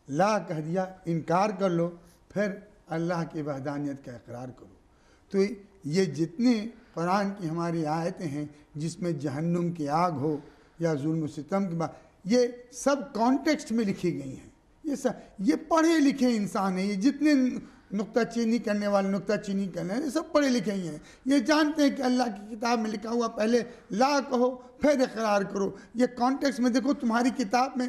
لا کہہ دیا، انکار کر لو، پھر اللہ کی وحدانیت کا اقرار کرو۔ تو یہ جتنے قرآن کی ہماری آیتیں ہیں جس میں جہنم کی آگ ہو یا ظلم و ستم کی بات، یہ سب کانٹیکسٹ میں لکھی گئی ہیں، یہ پڑھے لکھے انسان ہیں، یہ جتنے نکتہ چینی کرنے والے نکتہ چینی کرنے والے سب پڑھے لکھے ہی ہیں. یہ جانتے ہیں کہ اللہ کی کتاب میں لکھا ہوا پہلے لا کہو پھر اقرار کرو. یہ کانٹیکس میں دیکھو تمہاری کتاب میں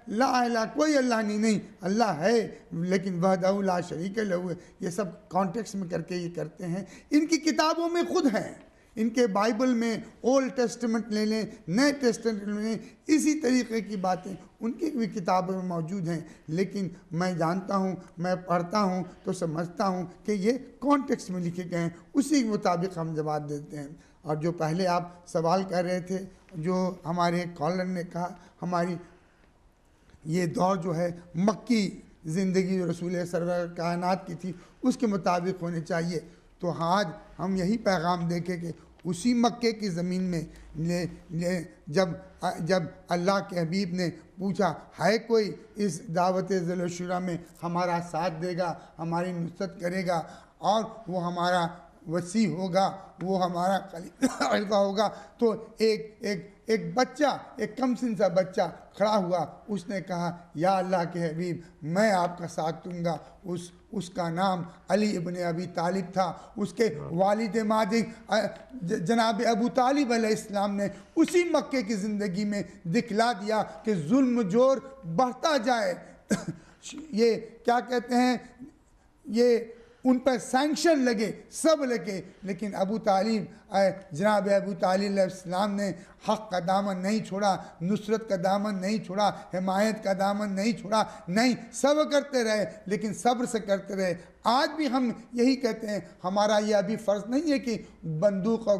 لا الہ کوئی اللہ نہیں اللہ ہے لیکن وحدہ لا شریک لہ. یہ سب کانٹیکس میں کر کے یہ کرتے ہیں. ان کی کتابوں میں خود ہیں, ان کے بائبل میں اولڈ ٹیسٹمنٹ لے لیں, نئے ٹیسٹمنٹ لے لیں, اسی طریقے کی باتیں ان کی بھی کتابوں میں موجود ہیں. لیکن میں جانتا ہوں, میں پڑھتا ہوں تو سمجھتا ہوں کہ یہ کانٹیکسٹ میں لکھے گئے ہیں, اسی کے مطابق ہم جواب دیتے ہیں. اور جو پہلے آپ سوال کر رہے تھے, جو ہمارے کالر نے کہا ہماری یہ دور جو ہے مکی زندگی رسول سرور کائنات کی تھی اس کے مطابق ہونے چاہیے. تو آج ہم یہی پیغام دیکھیں کہ اسی مکے کی زمین میں جب اللہ کے حبیب نے پوچھا ہے کوئی اس دعوت ذل الشورى میں ہمارا ساتھ دے گا, ہماری نصرت کرے گا اور وہ ہمارا وسیع ہوگا, وہ ہمارا خلیفہ ہوگا, تو ایک بچہ, ایک کم سن سا بچہ کھڑا ہوا, اس نے کہا یا اللہ کے حبیب میں آپ کا ساتھ دوں گا. اس کا نام علی ابن ابی طالب تھا. اس کے والد ماجد جناب ابو طالب علیہ السلام نے اسی مکے کی زندگی میں دکھلا دیا کہ ظلم جور بڑھتا جائے. یہ کیا کہتے ہیں, یہ ان پر سینکشن لگے, سب لگے, لیکن ابو طالب جناب ابو طالب علیہ السلام نے حق کا دامن نہیں چھوڑا, نصرت کا دامن نہیں چھوڑا, حمایت کا دامن نہیں چھوڑا, نہیں صبر کرتے رہے, لیکن صبر سے کرتے رہے. آج بھی ہم یہی کہتے ہیں, ہمارا یہ ابھی فرض نہیں ہے کہ بندوق اور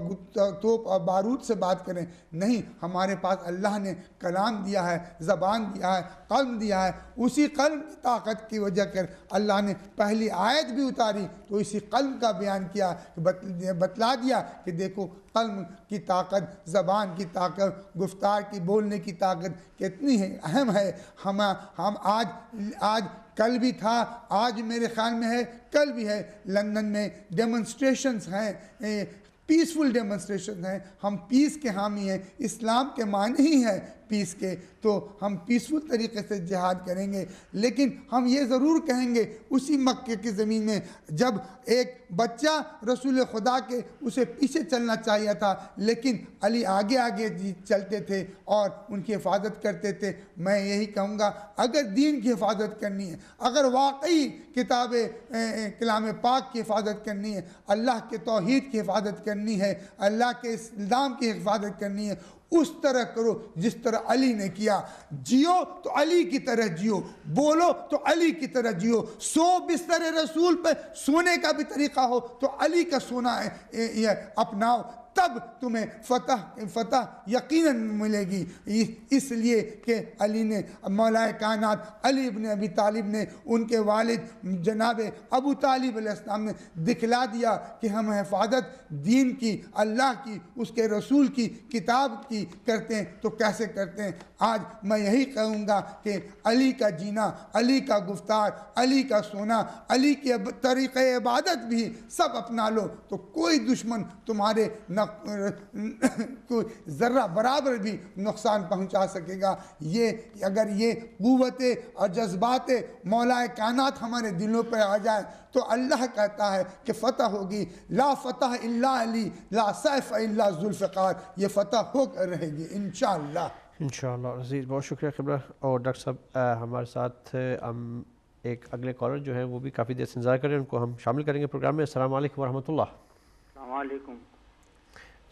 توپ اور بارود سے بات کریں, نہیں, ہمارے پاس اللہ نے کلام دیا ہے, زبان دیا ہے, قلم دیا ہے. اسی قلم کی طاقت کی وجہ کر اللہ نے پہلی آیت بھی اتاری تو اسی قلم کا بیان کیا, بتلا دیا کہ دیکھو قلم کی طاقت, زبان کی طاقت, گفتار کی بولنے کی طاقت کتنی ہے, اہم ہے. ہم آج کل بھی تھا, آج میرے خیال میں ہے, کل بھی ہے. لندن میں ڈیمونسٹریشنز ہیں, پیسفل ڈیمونسٹریشن ہیں. ہم پیس کے حامی ہیں, اسلام کے معنی ہی ہیں پیس کے, تو ہم پیسفل طریقے سے جہاد کریں گے. لیکن ہم یہ ضرور کہیں گے اسی مکے کی زمین میں جب ایک بچہ رسول خدا کے اسے پیچھے چلنا چاہیے تھا, لیکن علی آگے آگے چلتے تھے اور ان کی حفاظت کرتے تھے. میں یہی کہوں گا اگر دین کی حفاظت کرنی ہے, اگر واقعی کتاب کلام پاک کی حفاظت کرنی ہے, اللہ کے توحید کی حفاظت کرنی ہے, اللہ کے اسلام کی حفاظت کرنی ہے, اس طرح کرو جس طرح علی نے کیا. جیو تو علی کی طرح جیو, بولو تو علی کی طرح جیو, سو بستر رسول پہ سونے کا بھی طریقہ ہو تو علی کا سونا اپناؤ, تب تمہیں فتح یقیناً ملے گی. اس لیے کہ علی نے, مولا کائنات علی ابن ابی طالب نے, ان کے والد جناب ابو طالب علیہ السلام نے دکھلا دیا کہ ہم حفاظت دین کی, اللہ کی, اس کے رسول کی, کتاب کی کرتے ہیں تو کیسے کرتے ہیں. آج میں یہی کہوں گا کہ علی کا جینا, علی کا گفتار, علی کا سونا, علی کے طریقۂ عبادت بھی سب اپنا لو تو کوئی دشمن تمہارے کوئی ذرہ برابر بھی نقصان پہنچا سکے گا. یہ اگر یہ قوتیں اور جذبات مولا کائنات ہمارے دلوں پر آ جائے تو اللہ کہتا ہے کہ فتح ہوگی. لا فتح الا علی, لا سیف الا ذوالفقار. یہ فتح ہو کر رہے گی انشاءاللہ. انشاءاللہ عزیز, بہت شکریہ قبلہ. اور ڈاکٹر صاحب ہمارے ساتھ ہم ایک اگلے کالر جو ہیں وہ بھی کافی دیر سے انتظار کر رہے ہیں, ان کو ہم شامل کریں گے پروگرام میں. السلام علیکم ورحمۃ اللہ. السلام علیکم.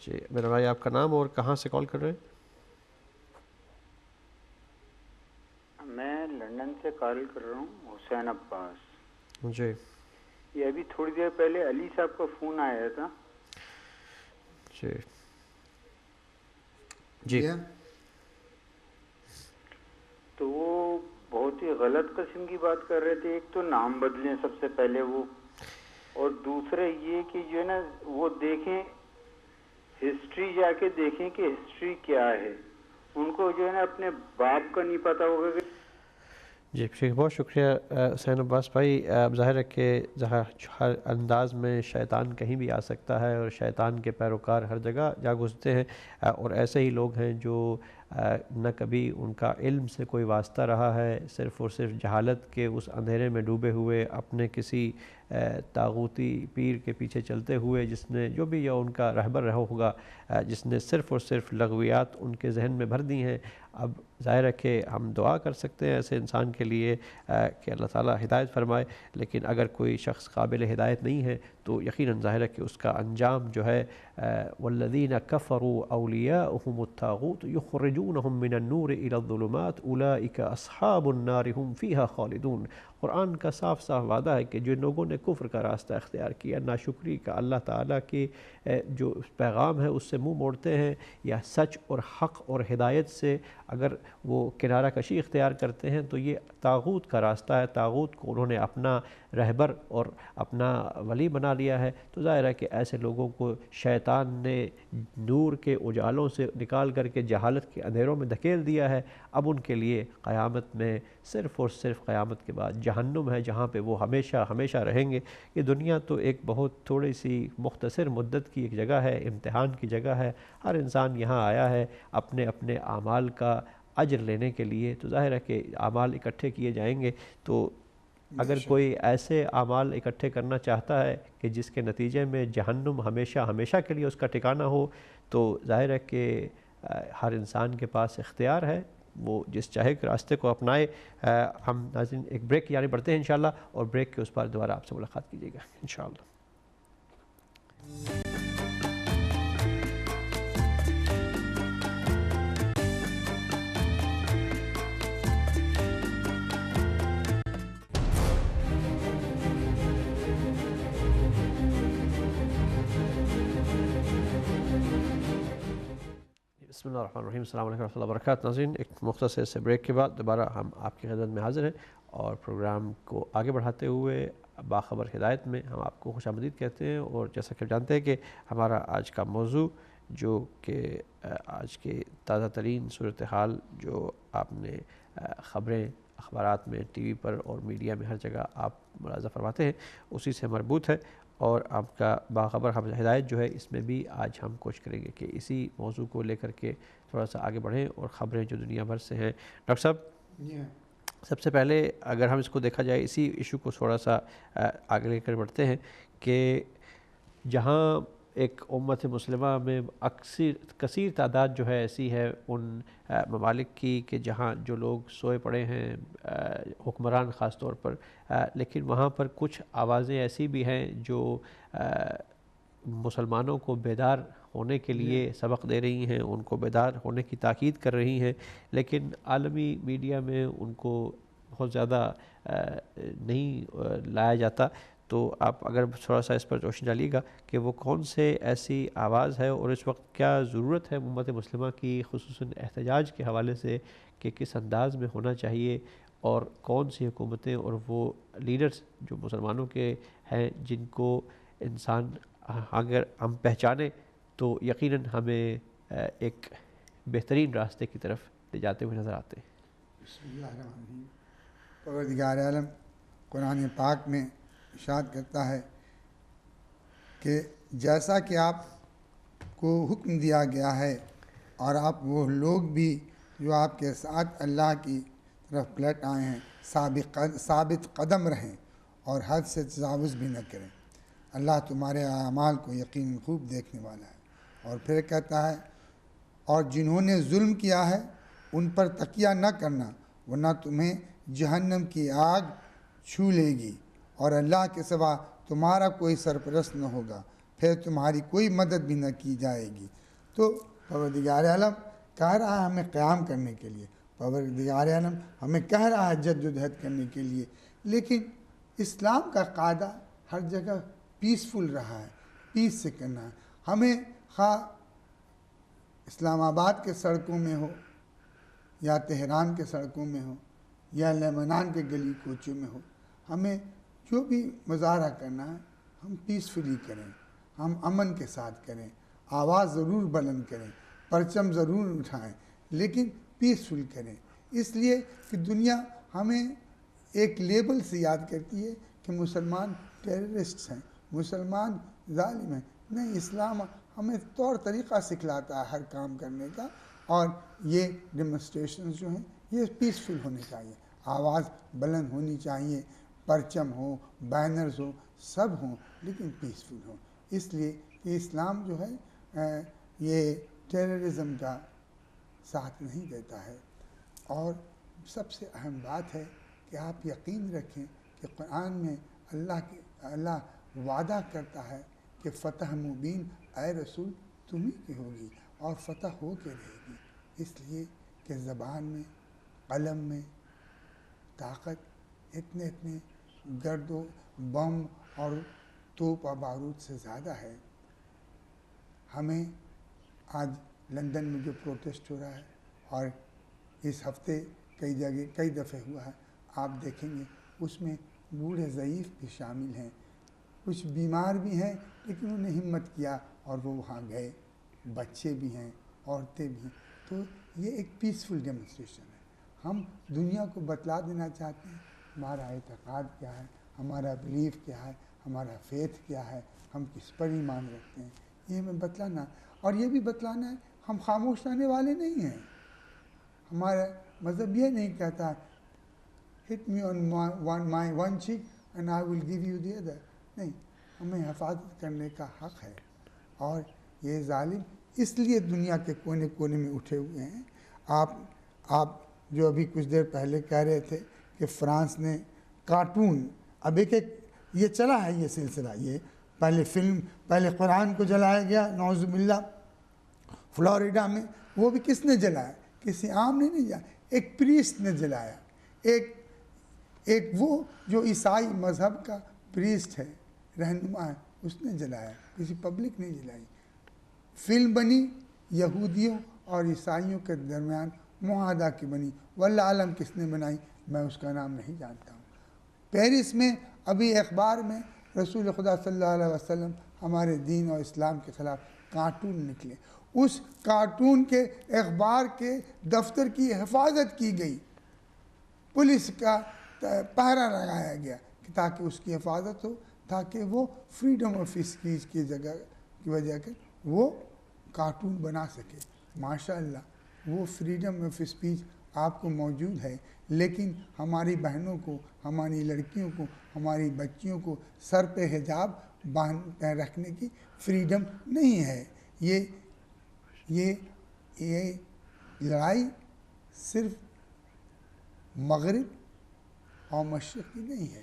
جی میرا بھائی, آپ کا نام اور کہاں سے کال کر رہے ہیں؟ میں لندن سے کال کر رہا ہوں, حسین عباس. جی, یہ ابھی تھوڑی دیر پہلے علی صاحب کا فون آیا تھا. جی جی, تو وہ بہت ہی غلط قسم کی بات کر رہے تھے. ایک تو نام بدلیں سب سے پہلے وہ, اور دوسرے یہ کہ جو ہے نا وہ دیکھیں ہسٹری, جا کے دیکھیں کہ ہسٹری کیا ہے. ان کو جو ہے نا اپنے باپ کا نہیں پتا ہوگا کہ. جی بہت شکریہ حسین عباس بھائی. ظاہر ہے کہ ہر انداز میں شیطان کہیں بھی آ سکتا ہے اور شیطان کے پیروکار ہر جگہ جا گھستے ہیں, اور ایسے ہی لوگ ہیں جو نہ کبھی ان کا علم سے کوئی واسطہ رہا ہے، صرف اور صرف جہالت کے اس اندھیرے میں ڈوبے ہوئے اپنے کسی طاغوتی پیر کے پیچھے چلتے ہوئے، جس نے جو بھی یا ان کا رہبر رہا ہوگا، جس نے صرف اور صرف لغویات ان کے ذہن میں بھر دی ہیں۔ اب ظاہر ہے کہ ہم دعا کر سکتے ہیں ایسے انسان کے لیے کہ اللہ تعالیٰ ہدایت فرمائے، لیکن اگر کوئی شخص قابل ہدایت نہیں ہے تو یقیناً ظاہر ہے کہ اس کا انجام جو ہے والذین کفروا اولیاؤہم الطاغوت یخرجونہم من النور الی الظلمات اولئک اصحاب النار ہم فیہا خالدون۔ قرآن کا صاف صاف وعدہ ہے کہ جن لوگوں نے کفر کا راستہ اختیار کیا، ناشکری کا، اللہ تعالیٰ کے جو پیغام ہے اس سے منہ موڑتے ہیں، یا سچ اور حق اور ہدایت سے اگر وہ کنارہ کشی اختیار کرتے ہیں، تو یہ طاغوت کا راستہ ہے، طاغوت کو انہوں نے اپنا رہبر اور اپنا ولی بنا لیا ہے۔ تو ظاہر ہے کہ ایسے لوگوں کو شیطان نے نور کے اجالوں سے نکال کر کے جہالت کے اندھیروں میں دھکیل دیا ہے۔ اب ان کے لیے قیامت میں صرف اور صرف قیامت کے بعد جہنم ہے، جہاں پہ وہ ہمیشہ ہمیشہ رہیں گے۔ یہ دنیا تو ایک بہت تھوڑی سی مختصر مدت کی ایک جگہ ہے، امتحان کی جگہ ہے۔ ہر انسان یہاں آیا ہے اپنے اپنے اعمال کا اجر لینے کے لیے، تو ظاہر ہے کہ اعمال اکٹھے کیے جائیں گے۔ تو اگر کوئی ایسے اعمال اکٹھے کرنا چاہتا ہے کہ جس کے نتیجے میں جہنم ہمیشہ ہمیشہ کے لیے اس کا ٹھکانہ ہو، تو ظاہر ہے کہ ہر انسان کے پاس اختیار ہے، وہ جس چاہے کے راستے کو اپنائے۔ ہم ناظرین ایک بریک یعنی بڑھتے ہیں انشاءاللہ، اور بریک کے اس پر دوبارہ آپ سے ملاقات کیجیے گا انشاءاللہ۔ بسم اللہ الرحمن الرحیم، السلام علیکم ورحمۃ اللہ وبرکاتہ۔ ناظرین ایک مختصر سے بریک کے بعد دوبارہ ہم آپ کی خدمت میں حاضر ہیں، اور پروگرام کو آگے بڑھاتے ہوئے باخبر ہدایت میں ہم آپ کو خوش آمدید کہتے ہیں۔ اور جیسا کہ جانتے ہیں کہ ہمارا آج کا موضوع جو کہ آج کے تازہ ترین صورتحال جو آپ نے خبریں اخبارات میں، ٹی وی پر اور میڈیا میں ہر جگہ آپ ملاحظہ فرماتے ہیں، اسی سے مربوط ہے۔ اور آپ کا باخبر ہدایت جو ہے اس میں بھی آج ہم کوشش کریں گے کہ اسی موضوع کو لے کر کے تھوڑا سا آگے بڑھیں، اور خبریں جو دنیا بھر سے ہیں۔ ڈاکٹر صاحب، سب سے پہلے اگر ہم اس کو دیکھا جائے، اسی ایشو کو تھوڑا سا آگے لے کر بڑھتے ہیں کہ جہاں ایک امت مسلمہ میں کثیر تعداد جو ہے ایسی ہے ان ممالک کی کہ جہاں جو لوگ سوئے پڑے ہیں، حکمران خاص طور پر، لیکن وہاں پر کچھ آوازیں ایسی بھی ہیں جو مسلمانوں کو بیدار ہونے کے لیے سبق دے رہی ہیں، ان کو بیدار ہونے کی تاکید کر رہی ہیں، لیکن عالمی میڈیا میں ان کو بہت زیادہ نہیں لایا جاتا۔ تو آپ اگر تھوڑا سا اس پر روشنی ڈالیے گا کہ وہ کون سے ایسی آواز ہے، اور اس وقت کیا ضرورت ہے امت مسلمہ کی خصوصاً احتجاج کے حوالے سے کہ کس انداز میں ہونا چاہیے، اور کون سی حکومتیں اور وہ لیڈرز جو مسلمانوں کے ہیں جن کو انسان اگر ہم پہچانیں تو یقیناً ہمیں ایک بہترین راستے کی طرف لے جاتے ہوئے نظر آتے ہیں۔ بسم اللہ الرحمن الرحیم۔ پروردگار عالم قرآن پاک میں ارشاد کرتا ہے کہ جیسا کہ آپ کو حکم دیا گیا ہے، اور آپ وہ لوگ بھی جو آپ کے ساتھ اللہ کی طرف پلٹ آئے ہیں ثابت قدم رہیں اور حد سے تجاوز بھی نہ کریں۔ اللہ تمہارے اعمال کو یقیناً خوب دیکھنے والا ہے۔ اور پھر کہتا ہے، اور جنہوں نے ظلم کیا ہے ان پر تکیہ نہ کرنا، ورنہ تمہیں جہنم کی آگ چھو لے گی، اور اللہ کے سوا تمہارا کوئی سرپرست نہ ہوگا، پھر تمہاری کوئی مدد بھی نہ کی جائے گی۔ تو پروردگار عالم کہہ رہا ہے ہمیں قیام کرنے کے لیے، پروردگار عالم ہمیں کہہ رہا ہے جد و جہد کرنے کے لیے، لیکن اسلام کا قاعدہ ہر جگہ پیسفل رہا ہے، پیس سے کرنا ہے۔ ہمیں خواہ اسلام آباد کے سڑکوں میں ہو، یا تہران کے سڑکوں میں ہو، یا لیبنان کے گلی کوچوں میں ہو، ہمیں جو بھی مظاہرہ کرنا ہے ہم پیسفلی کریں، ہم امن کے ساتھ کریں، آواز ضرور بلند کریں، پرچم ضرور اٹھائیں، لیکن پیسفل کریں، اس لیے کہ دنیا ہمیں ایک لیبل سے یاد کرتی ہے کہ مسلمان ٹیررسٹس ہیں، مسلمان ظالم ہیں۔ نہیں، اسلام ہمیں طور طریقہ سکھلاتا ہے ہر کام کرنے کا، اور یہ ڈیمونسٹریشنز جو ہیں یہ پیسفل ہونے چاہیے، آواز بلند ہونی چاہیے، پرچم ہو، بینرز ہو، سب ہوں، لیکن پیسفل ہوں، اس لیے کہ اسلام جو ہے یہ ٹیررزم کا ساتھ نہیں دیتا ہے۔ اور سب سے اہم بات ہے کہ آپ یقین رکھیں کہ قرآن میں اللہ وعدہ کرتا ہے کہ فتح مبین اے رسول تمہیں کی ہوگی اور فتح ہو کے رہے گی، اس لیے کہ زبان میں، قلم میں طاقت اتنے گرد و بم اور توپ و بارود سے زیادہ ہے۔ ہمیں آج لندن میں جو پروٹیسٹ ہو رہا ہے اور اس ہفتے کئی جگہ کئی دفعہ ہوا ہے، آپ دیکھیں گے اس میں بوڑھے ضعیف بھی شامل ہیں، کچھ بیمار بھی ہیں لیکن انہوں نے ہمت کیا اور وہ وہاں گئے، بچے بھی ہیں، عورتیں بھی ہیں۔ تو یہ ایک پیسفل ڈیمونسٹریشن ہے۔ ہم دنیا کو بتلا دینا چاہتے ہیں ہمارا اعتقاد کیا ہے، ہمارا بلیف کیا ہے، ہمارا فیتھ کیا ہے، ہم کس پر ایمان رکھتے ہیں، یہ ہمیں بتلانا، اور یہ بھی بتلانا ہے ہم خاموش رہنے والے نہیں ہیں۔ ہمارا مذہب یہ نہیں کہتا hit me on my one cheek and I will give you the other، نہیں، ہمیں حفاظت کرنے کا حق ہے۔ اور یہ ظالم اس لیے دنیا کے کونے کونے میں اٹھے ہوئے ہیں۔ آپ جو ابھی کچھ دیر پہلے کہہ رہے تھے کہ فرانس نے کارٹون، اب ایک یہ چلا ہے یہ سلسلہ، یہ پہلے فلم، پہلے قرآن کو جلایا گیا نعوذ باللہ فلوریڈا میں، وہ بھی کس نے جلایا؟ کسی عام نے نہیں جلایا، ایک پریسٹ نے جلایا، ایک وہ جو عیسائی مذہب کا پریسٹ ہے، رہنما ہے، اس نے جلایا، کسی پبلک نے جلائی۔ فلم بنی یہودیوں اور عیسائیوں کے درمیان معاہدہ کی بنی، واللہ عالم کس نے بنائی میں اس کا نام نہیں جانتا ہوں۔ پیرس میں ابھی اخبار میں رسول خدا صلی اللہ علیہ وسلم ہمارے دین اور اسلام کے خلاف کارٹون نکلے، اس کارٹون کے اخبار کے دفتر کی حفاظت کی گئی، پولیس کا پہرا لگایا گیا کہ تاکہ اس کی حفاظت ہو، تاکہ وہ فریڈم آف اسپیچ کی جگہ کی وجہ سے وہ کارٹون بنا سکے۔ ماشاء اللہ وہ فریڈم آف اسپیچ آپ کو موجود ہے، لیکن ہماری بہنوں کو، ہماری لڑکیوں کو، ہماری بچیوں کو سر پہ حجاب باندھ رکھنے کی فریڈم نہیں ہے۔ یہ لڑائی صرف مغرب اور مشرق کی نہیں ہے،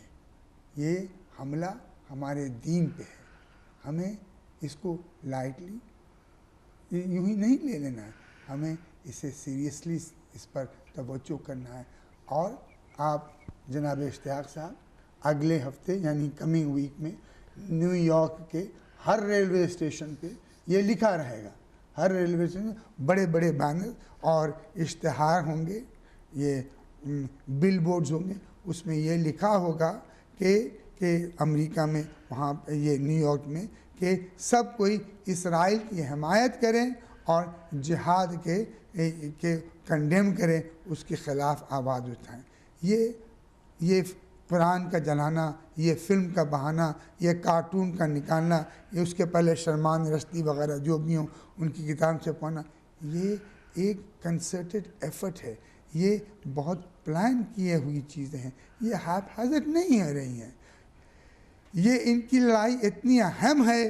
یہ حملہ ہمارے دین پہ ہے، ہمیں اس کو لائٹلی یوں ہی نہیں لے لینا ہے، ہمیں اسے سیریسلی اس پر توجہ کرنا ہے۔ اور آپ جناب اشتیاق صاحب اگلے ہفتے یعنی کمنگ ویک میں نیو یارک کے ہر ریلوے اسٹیشن پہ یہ لکھا رہے گا، ہر ریلوے اسٹیشن بڑے بڑے بینر اور اشتہار ہوں گے، یہ بل بورڈز ہوں گے، اس میں یہ لکھا ہوگا کہ امریکہ میں، وہاں یہ نیو یارک میں، کہ سب کوئی اسرائیل کی حمایت کریں اور جہاد کے کنڈیم کریں، اس کے خلاف آواز اٹھائیں۔ یہ قرآن کا جلانا، یہ فلم کا بہانا، یہ کارٹون کا نکالنا، یہ اس کے پہلے شرمان رشدی وغیرہ جو بھی ہوں ان کی کتاب چھپوانا، یہ ایک کنسرٹڈ ایفرٹ ہے، یہ بہت پلان کیے ہوئی چیزیں ہیں، یہ ہیپ ہیزرڈ نہیں ہو رہی ہیں۔ یہ ان کی لڑائی اتنی اہم ہے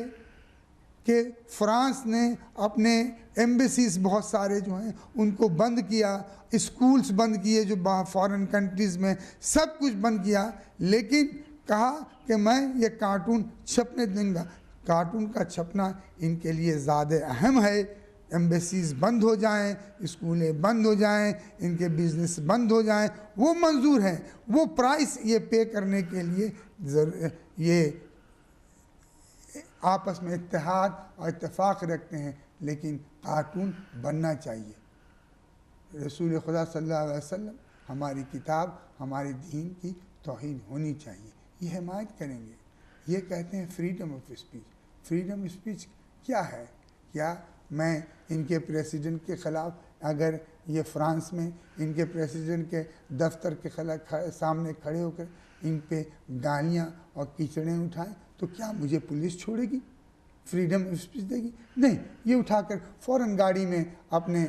کہ فرانس نے اپنے ایمبیسیز بہت سارے جو ہیں ان کو بند کیا، اسکولز بند کیے جو فارن کنٹریز میں، سب کچھ بند کیا، لیکن کہا کہ میں یہ کارٹون چھپنے دوں گا۔ کارٹون کا چھپنا ان کے لیے زیادہ اہم ہے، ایمبیسیز بند ہو جائیں، اسکولیں بند ہو جائیں، ان کے بزنس بند ہو جائیں، وہ منظور ہیں، وہ پرائس یہ پے کرنے کے لیے یہ آپس میں اتحاد اور اتفاق رکھتے ہیں، لیکن کارٹون بننا چاہیے۔ رسول خدا صلی اللہ علیہ وسلم، ہماری کتاب، ہمارے دین کی توہین ہونی چاہیے، یہ حمایت کریں گے۔ یہ کہتے ہیں freedom of speech. Freedom of speech کیا ہے؟ کیا میں ان کے پریسیڈنٹ کے خلاف، اگر یہ فرانس میں ان کے پریسیڈنٹ کے دفتر کے خلاف سامنے کھڑے ہو کر ان پہ گالیاں اور کیچڑیں اٹھائیں تو کیا مجھے پولیس چھوڑے گی؟ فریڈم آف اسپیچ دے گی؟ نہیں، یہ اٹھا کر فوراً گاڑی میں اپنے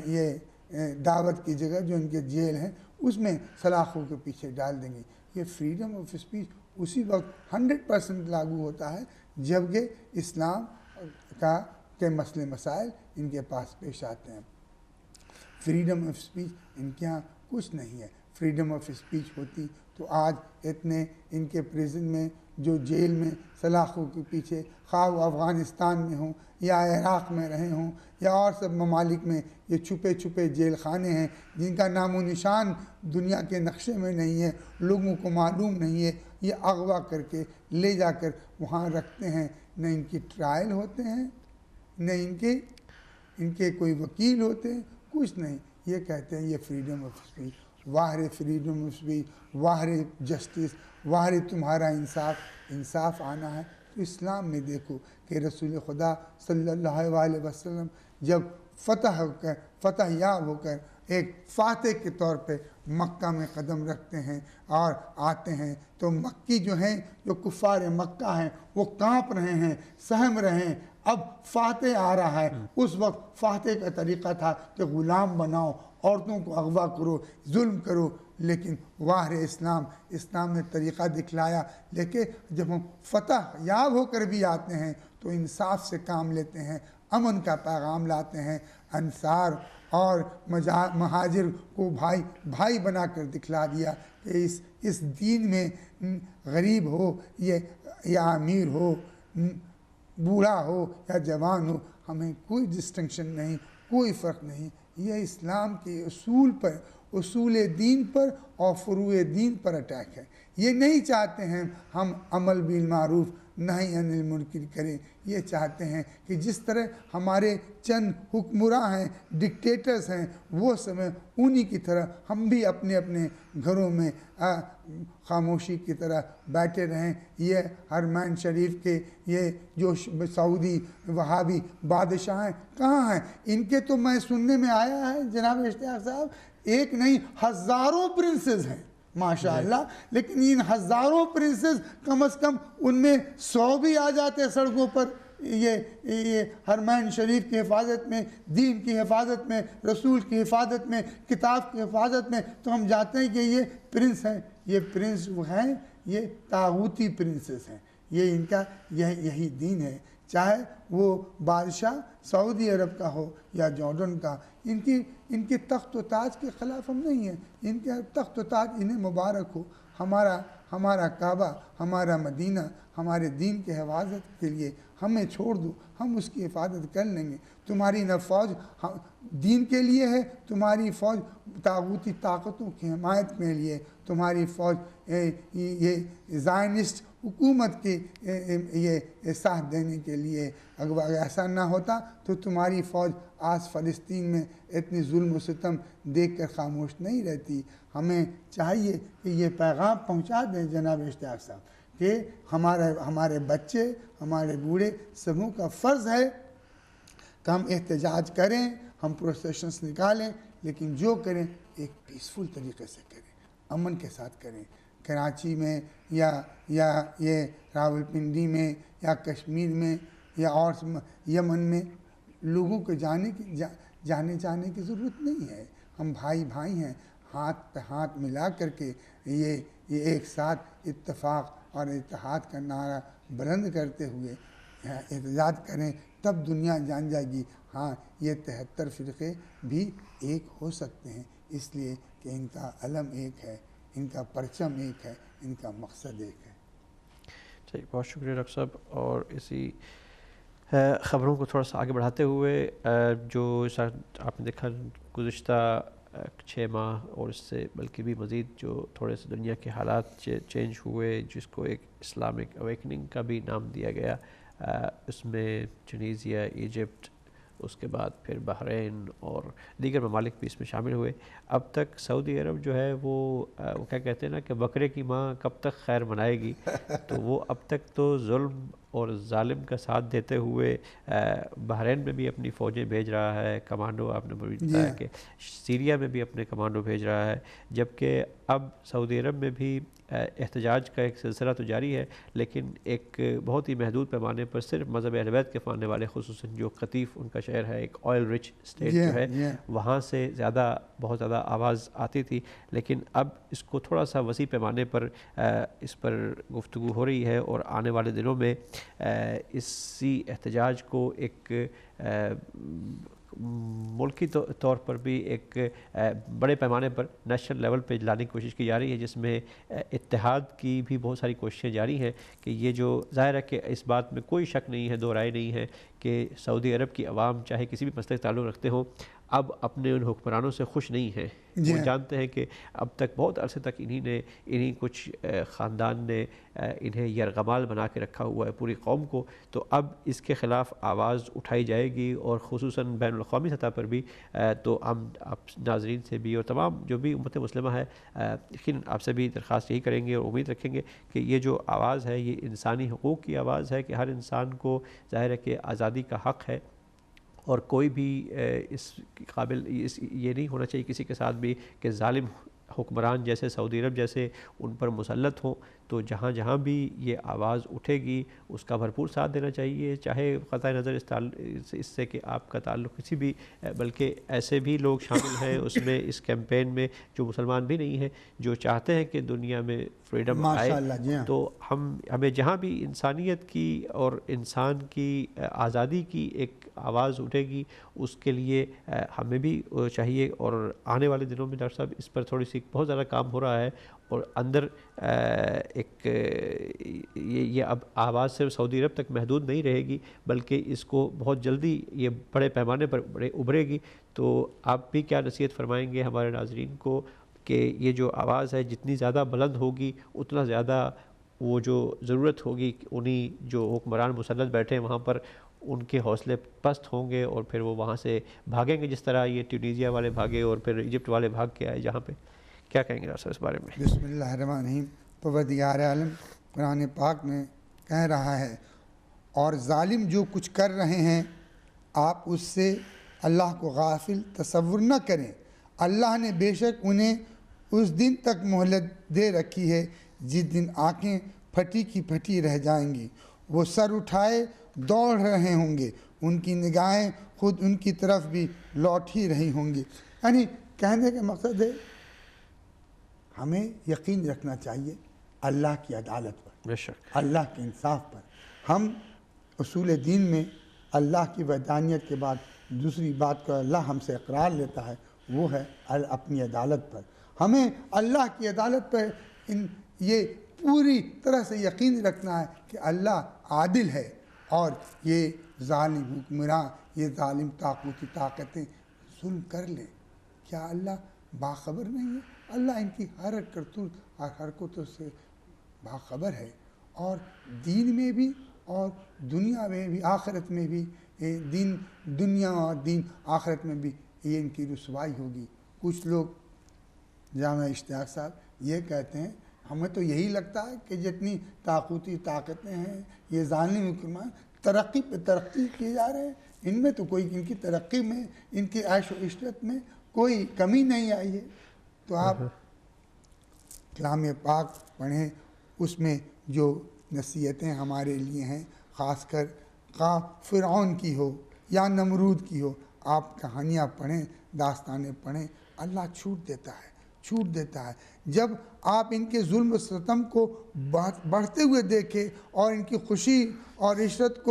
دعوت کی جگہ جو ان کے جیل ہیں اس میں سلاخوں کے پیچھے ڈال دیں گے. یہ فریڈم آف اسپیچ اسی وقت 100% لاگو ہوتا ہے جبکہ اسلام کے مسئلے مسائل ان کے پاس پیش آتے ہیں. فریڈم آف اسپیچ ان کے یہاں کچھ نہیں ہے. فریڈم آف اسپیچ ہوتی تو آج اتنے ان کے پریزن میں جو جیل میں سلاخوں کے پیچھے خواہ وہ افغانستان میں ہوں یا عراق میں رہے ہوں یا اور سب ممالک میں یہ چھپے چھپے جیل خانے ہیں جن کا نام و نشان دنیا کے نقشے میں نہیں ہے, لوگوں کو معلوم نہیں ہے. یہ اغوا کر کے لے جا کر وہاں رکھتے ہیں. نہ ان کی ٹرائل ہوتے ہیں, نہ ان کے کوئی وکیل ہوتے ہیں, کچھ نہیں. یہ کہتے ہیں یہ فریڈم آف اسپیچ. واہر فریڈم آف اسپیچ, واہر جسٹس, واہر تمہارا انصاف آنا ہے. تو اسلام میں دیکھو کہ رسول خدا صلی اللہ علیہ وسلم جب فتح یاب ہو کر ایک فاتح کے طور پہ مکہ میں قدم رکھتے ہیں اور آتے ہیں تو مکی جو ہیں, جو کفار مکہ ہیں, وہ کانپ رہے ہیں, سہم رہے ہیں. اب فاتح آ رہا ہے. اس وقت فاتح کا طریقہ تھا کہ غلام بناؤ, عورتوں کو اغوا کرو, ظلم کرو. لیکن واہر اسلام نے طریقہ دکھلایا. لیکن جب ہم فتح یاب ہو کر بھی آتے ہیں تو انصاف سے کام لیتے ہیں, امن کا پیغام لاتے ہیں. انصار اور مہاجر کو بھائی بنا کر دکھلا دیا کہ اس دین میں غریب ہو یا امیر ہو, بوڑھا ہو یا جوان ہو, ہمیں کوئی ڈسٹنکشن نہیں, کوئی فرق نہیں. یہ اسلام کے اصول دین پر اور فروع دین پر اٹیک ہے. یہ نہیں چاہتے ہیں ہم عمل بالمعروف نہی عن المنکر کریں. یہ چاہتے ہیں کہ جس طرح ہمارے چند حکمراں ہیں, ڈکٹیٹرز ہیں, وہ سمے انہی کی طرح ہم بھی اپنے اپنے گھروں میں خاموشی کی طرح بیٹھے رہیں. یہ حرمین شریف کے یہ جو سعودی وہابی بادشاہ ہیں کہاں ہیں؟ ان کے تو میں سننے میں آیا ہے جناب اشتیاق صاحب, ایک نہیں ہزاروں پرنسز ہیں ماشاء اللہ. لیکن ان ہزاروں پرنسز کم از کم ان میں 100 بھی آ جاتے ہیں سڑکوں پر یہ حرمین شریف کی حفاظت میں, دین کی حفاظت میں, رسول کی حفاظت میں, کتاب کی حفاظت میں, تو ہم جاتے ہیں کہ یہ پرنس ہیں. یہ پرنس وہ ہیں, یہ طاغوتی پرنسز ہیں. یہ ان کا یہی دین ہے. چاہے وہ بادشاہ سعودی عرب کا ہو یا جارڈن کا, ان کے تخت و تاج کے خلاف ہم نہیں ہیں. ان کے تخت و تاج انہیں مبارک ہو. ہمارا کعبہ, ہمارا مدینہ ہمارے دین کے حفاظت کے لیے ہمیں چھوڑ دو, ہم اس کی حفاظت کر لیں گے. تمہاری نہ فوج دین کے لیے ہے, تمہاری فوج طاغوتی طاقتوں کی حمایت کے لیے, تمہاری فوج یہ زائنسٹ حکومت کی یہ ساتھ دینے کے لیے. اگر ایسا نہ ہوتا تو تمہاری فوج آج فلسطین میں اتنی ظلم و ستم دیکھ کر خاموش نہیں رہتی. ہمیں چاہیے کہ یہ پیغام پہنچا دیں جناب اشتیاق صاحب کہ ہمارے بچے, ہمارے بوڑھے سبوں کا فرض ہے کہ ہم احتجاج کریں, ہم پروسیشنز نکالیں, لیکن جو کریں ایک پیسفل طریقے سے کریں, امن کے ساتھ کریں. کراچی میں یا یہ راول پنڈی میں یا کشمیر میں یا اور یمن میں لوگوں کو جانے کی ضرورت نہیں ہے. ہم بھائی ہیں, ہاتھ پہ ہاتھ ملا کر کے یہ ایک ساتھ اتفاق اور اتحاد کا نعرہ بلند کرتے ہوئے احتجاج کریں, تب دنیا جان جائے گی ہاں یہ 73 فرقے بھی ایک ہو سکتے ہیں. اس لیے کہ ان کا علم ایک ہے, ان کا پرچم ایک ہے, ان کا مقصد ایک ہے. چلیے, بہت شکریہ ڈاکٹر صاحب. اور اسی خبروں کو تھوڑا سا آگے بڑھاتے ہوئے, جو آپ نے دیکھا گزشتہ 6 ماہ اور اس سے بلکہ بھی مزید جو تھوڑے سے دنیا کے حالات چینج ہوئے, جس کو ایک اسلامک اویکننگ کا بھی نام دیا گیا, اس میں چنیزیا, ایجپٹ, اس کے بعد پھر بحرین اور دیگر ممالک بھی اس میں شامل ہوئے. اب تک سعودی عرب جو ہے وہ کیا کہتے ہیں نا کہ بکرے کی ماں کب تک خیر منائے گی, تو وہ اب تک تو ظلم اور ظالم کا ساتھ دیتے ہوئے بحرین میں بھی اپنی فوجیں بھیج رہا ہے، کمانڈو، آپ نے بتایا کہ سیریا میں بھی اپنے کمانڈو بھیج رہا ہے، جبکہ اب سعودی عرب میں بھی احتجاج کا ایک سلسلہ تو جاری ہے، لیکن ایک بہت ہی محدود پیمانے پر صرف مذہب اہل بیت کے ماننے والے، خصوصاً جو قطیف ان کا شہر ہے، ایک آئل رچ اسٹیٹ جو ہے، وہاں سے بہت زیادہ آواز آتی تھی، لیکن اب اس کو تھوڑا سا وسیع پیمانے پر اس پر گفتگو ہو رہی ہے، اور آنے والے دنوں میں اسی احتجاج کو ایک ملکی طور پر بھی ایک بڑے پیمانے پر نیشنل لیول پہ لانے کی کوشش کی جا رہی ہے، جس میں اتحاد کی بھی بہت ساری کوششیں جاری ہیں کہ یہ جو ظاہر ہے کہ اس بات میں کوئی شک نہیں ہے، دو رائے نہیں ہے کہ سعودی عرب کی عوام چاہے کسی بھی مسئلے سے تعلق رکھتے ہوں، اب اپنے ان حکمرانوں سے خوش نہیں ہیں۔ وہ جانتے ہیں کہ اب تک بہت عرصے تک انہی کچھ خاندان نے انہیں یرغمال بنا کے رکھا ہوا ہے پوری قوم کو، تو اب اس کے خلاف آواز اٹھائی جائے گی، اور خصوصاً بین الاقوامی سطح پر بھی۔ تو ہم آپ ناظرین سے بھی اور تمام جو بھی امت مسلمہ ہے، یقیناً آپ سے بھی درخواست یہی کریں گے اور امید رکھیں گے کہ یہ جو آواز ہے یہ انسانی حقوق کی آواز ہے، کہ ہر انسان کو ظاہر ہے کہ آزادی کا حق ہے، اور کوئی بھی اس قابل یہ نہیں ہونا چاہیے کسی کے ساتھ بھی کہ ظالم حکمران جیسے سعودی عرب جیسے ان پر مسلط ہوں۔ تو جہاں جہاں بھی یہ آواز اٹھے گی اس کا بھرپور ساتھ دینا چاہیے، چاہے قطع نظر اس سے کہ آپ کا تعلق کسی بھی، بلکہ ایسے بھی لوگ شامل ہیں اس میں، اس کیمپین میں، جو مسلمان بھی نہیں ہیں، جو چاہتے ہیں کہ دنیا میں فریڈم آئے۔ تو ہمیں جہاں بھی انسانیت کی اور انسان کی آزادی کی ایک آواز اٹھے گی، اس کے لیے ہمیں بھی چاہیے، اور آنے والے دنوں میں ڈاکٹر صاحب اس پر تھوڑی سی بہت زیادہ کام ہو رہا ہے، اور اندر ایک یہ اب آواز صرف سعودی عرب تک محدود نہیں رہے گی، بلکہ اس کو بہت جلدی یہ بڑے پیمانے پر ابھرے گی۔ تو آپ بھی کیا نصیحت فرمائیں گے ہمارے ناظرین کو کہ یہ جو آواز ہے جتنی زیادہ بلند ہوگی اتنا زیادہ وہ جو ضرورت ہوگی انہی جو حکمران مسلط بیٹھے ہیں وہاں پر، ان کے حوصلے پست ہوں گے، اور پھر وہ وہاں سے بھاگیں گے، جس طرح یہ ٹیونیزیا والے بھاگے اور پھر ایجپٹ والے بھاگ کے آئے جہاں پہ۔ کیا کہیں گے ڈاکٹر اس بارے میں؟ بسم اللہ الرحمن الرحیم۔ پروردگار عالم قرآن پاک میں کہہ رہا ہے، اور ظالم جو کچھ کر رہے ہیں آپ اس سے اللہ کو غافل تصور نہ کریں، اللہ نے بے شک انہیں اس دن تک مہلت دے رکھی ہے جس دن آنکھیں پھٹی کی پھٹی رہ جائیں گی، وہ سر اٹھائے دوڑ رہے ہوں گے، ان کی نگاہیں خود ان کی طرف بھی لوٹ ہی رہی ہوں گی۔ یعنی کہنے کا مقصد ہے ہمیں یقین رکھنا چاہیے اللہ کی عدالت پر، اللہ کے انصاف پر۔ ہم اصول دین میں اللہ کی وحدانیت کے بعد دوسری بات کو اللہ ہم سے اقرار لیتا ہے، وہ ہے اپنی عدالت پر۔ ہمیں اللہ کی عدالت پر یہ پوری طرح سے یقین رکھنا ہے کہ اللہ عادل ہے، اور یہ ظالم حکمراں، یہ ظالم طاقتی طاقتیں ظلم کر لیں، کیا اللہ باخبر نہیں ہے؟ اللہ ان کی ہر کرتوت اور حرکتوں سے باخبر ہے، اور دین میں بھی اور دنیا میں بھی آخرت میں بھی، دنیا اور دین آخرت میں بھی یہ ان کی رسوائی ہوگی۔ کچھ لوگ جامعہ اشتیاق صاحب یہ کہتے ہیں، ہمیں تو یہی لگتا ہے کہ جتنی طاقتی طاقتیں ہیں یہ ظالم حکمران ترقی پہ ترقی کیے جا رہے ہیں، ان میں تو کوئی، ان کی ترقی میں، ان کی عیش و عشرت میں کوئی کمی نہیں آئی ہے۔ تو آپ کلام پاک پڑھیں، اس میں جو نصیحتیں ہمارے لیے ہیں، خاص کر خواہ فرعون کی ہو یا نمرود کی ہو، آپ کہانیاں پڑھیں، داستانیں پڑھیں، اللہ چھوٹ دیتا ہے، چھوٹ دیتا ہے۔ جب آپ ان کے ظلم و ستم کو بڑھتے ہوئے دیکھیں اور ان کی خوشی اور عشرت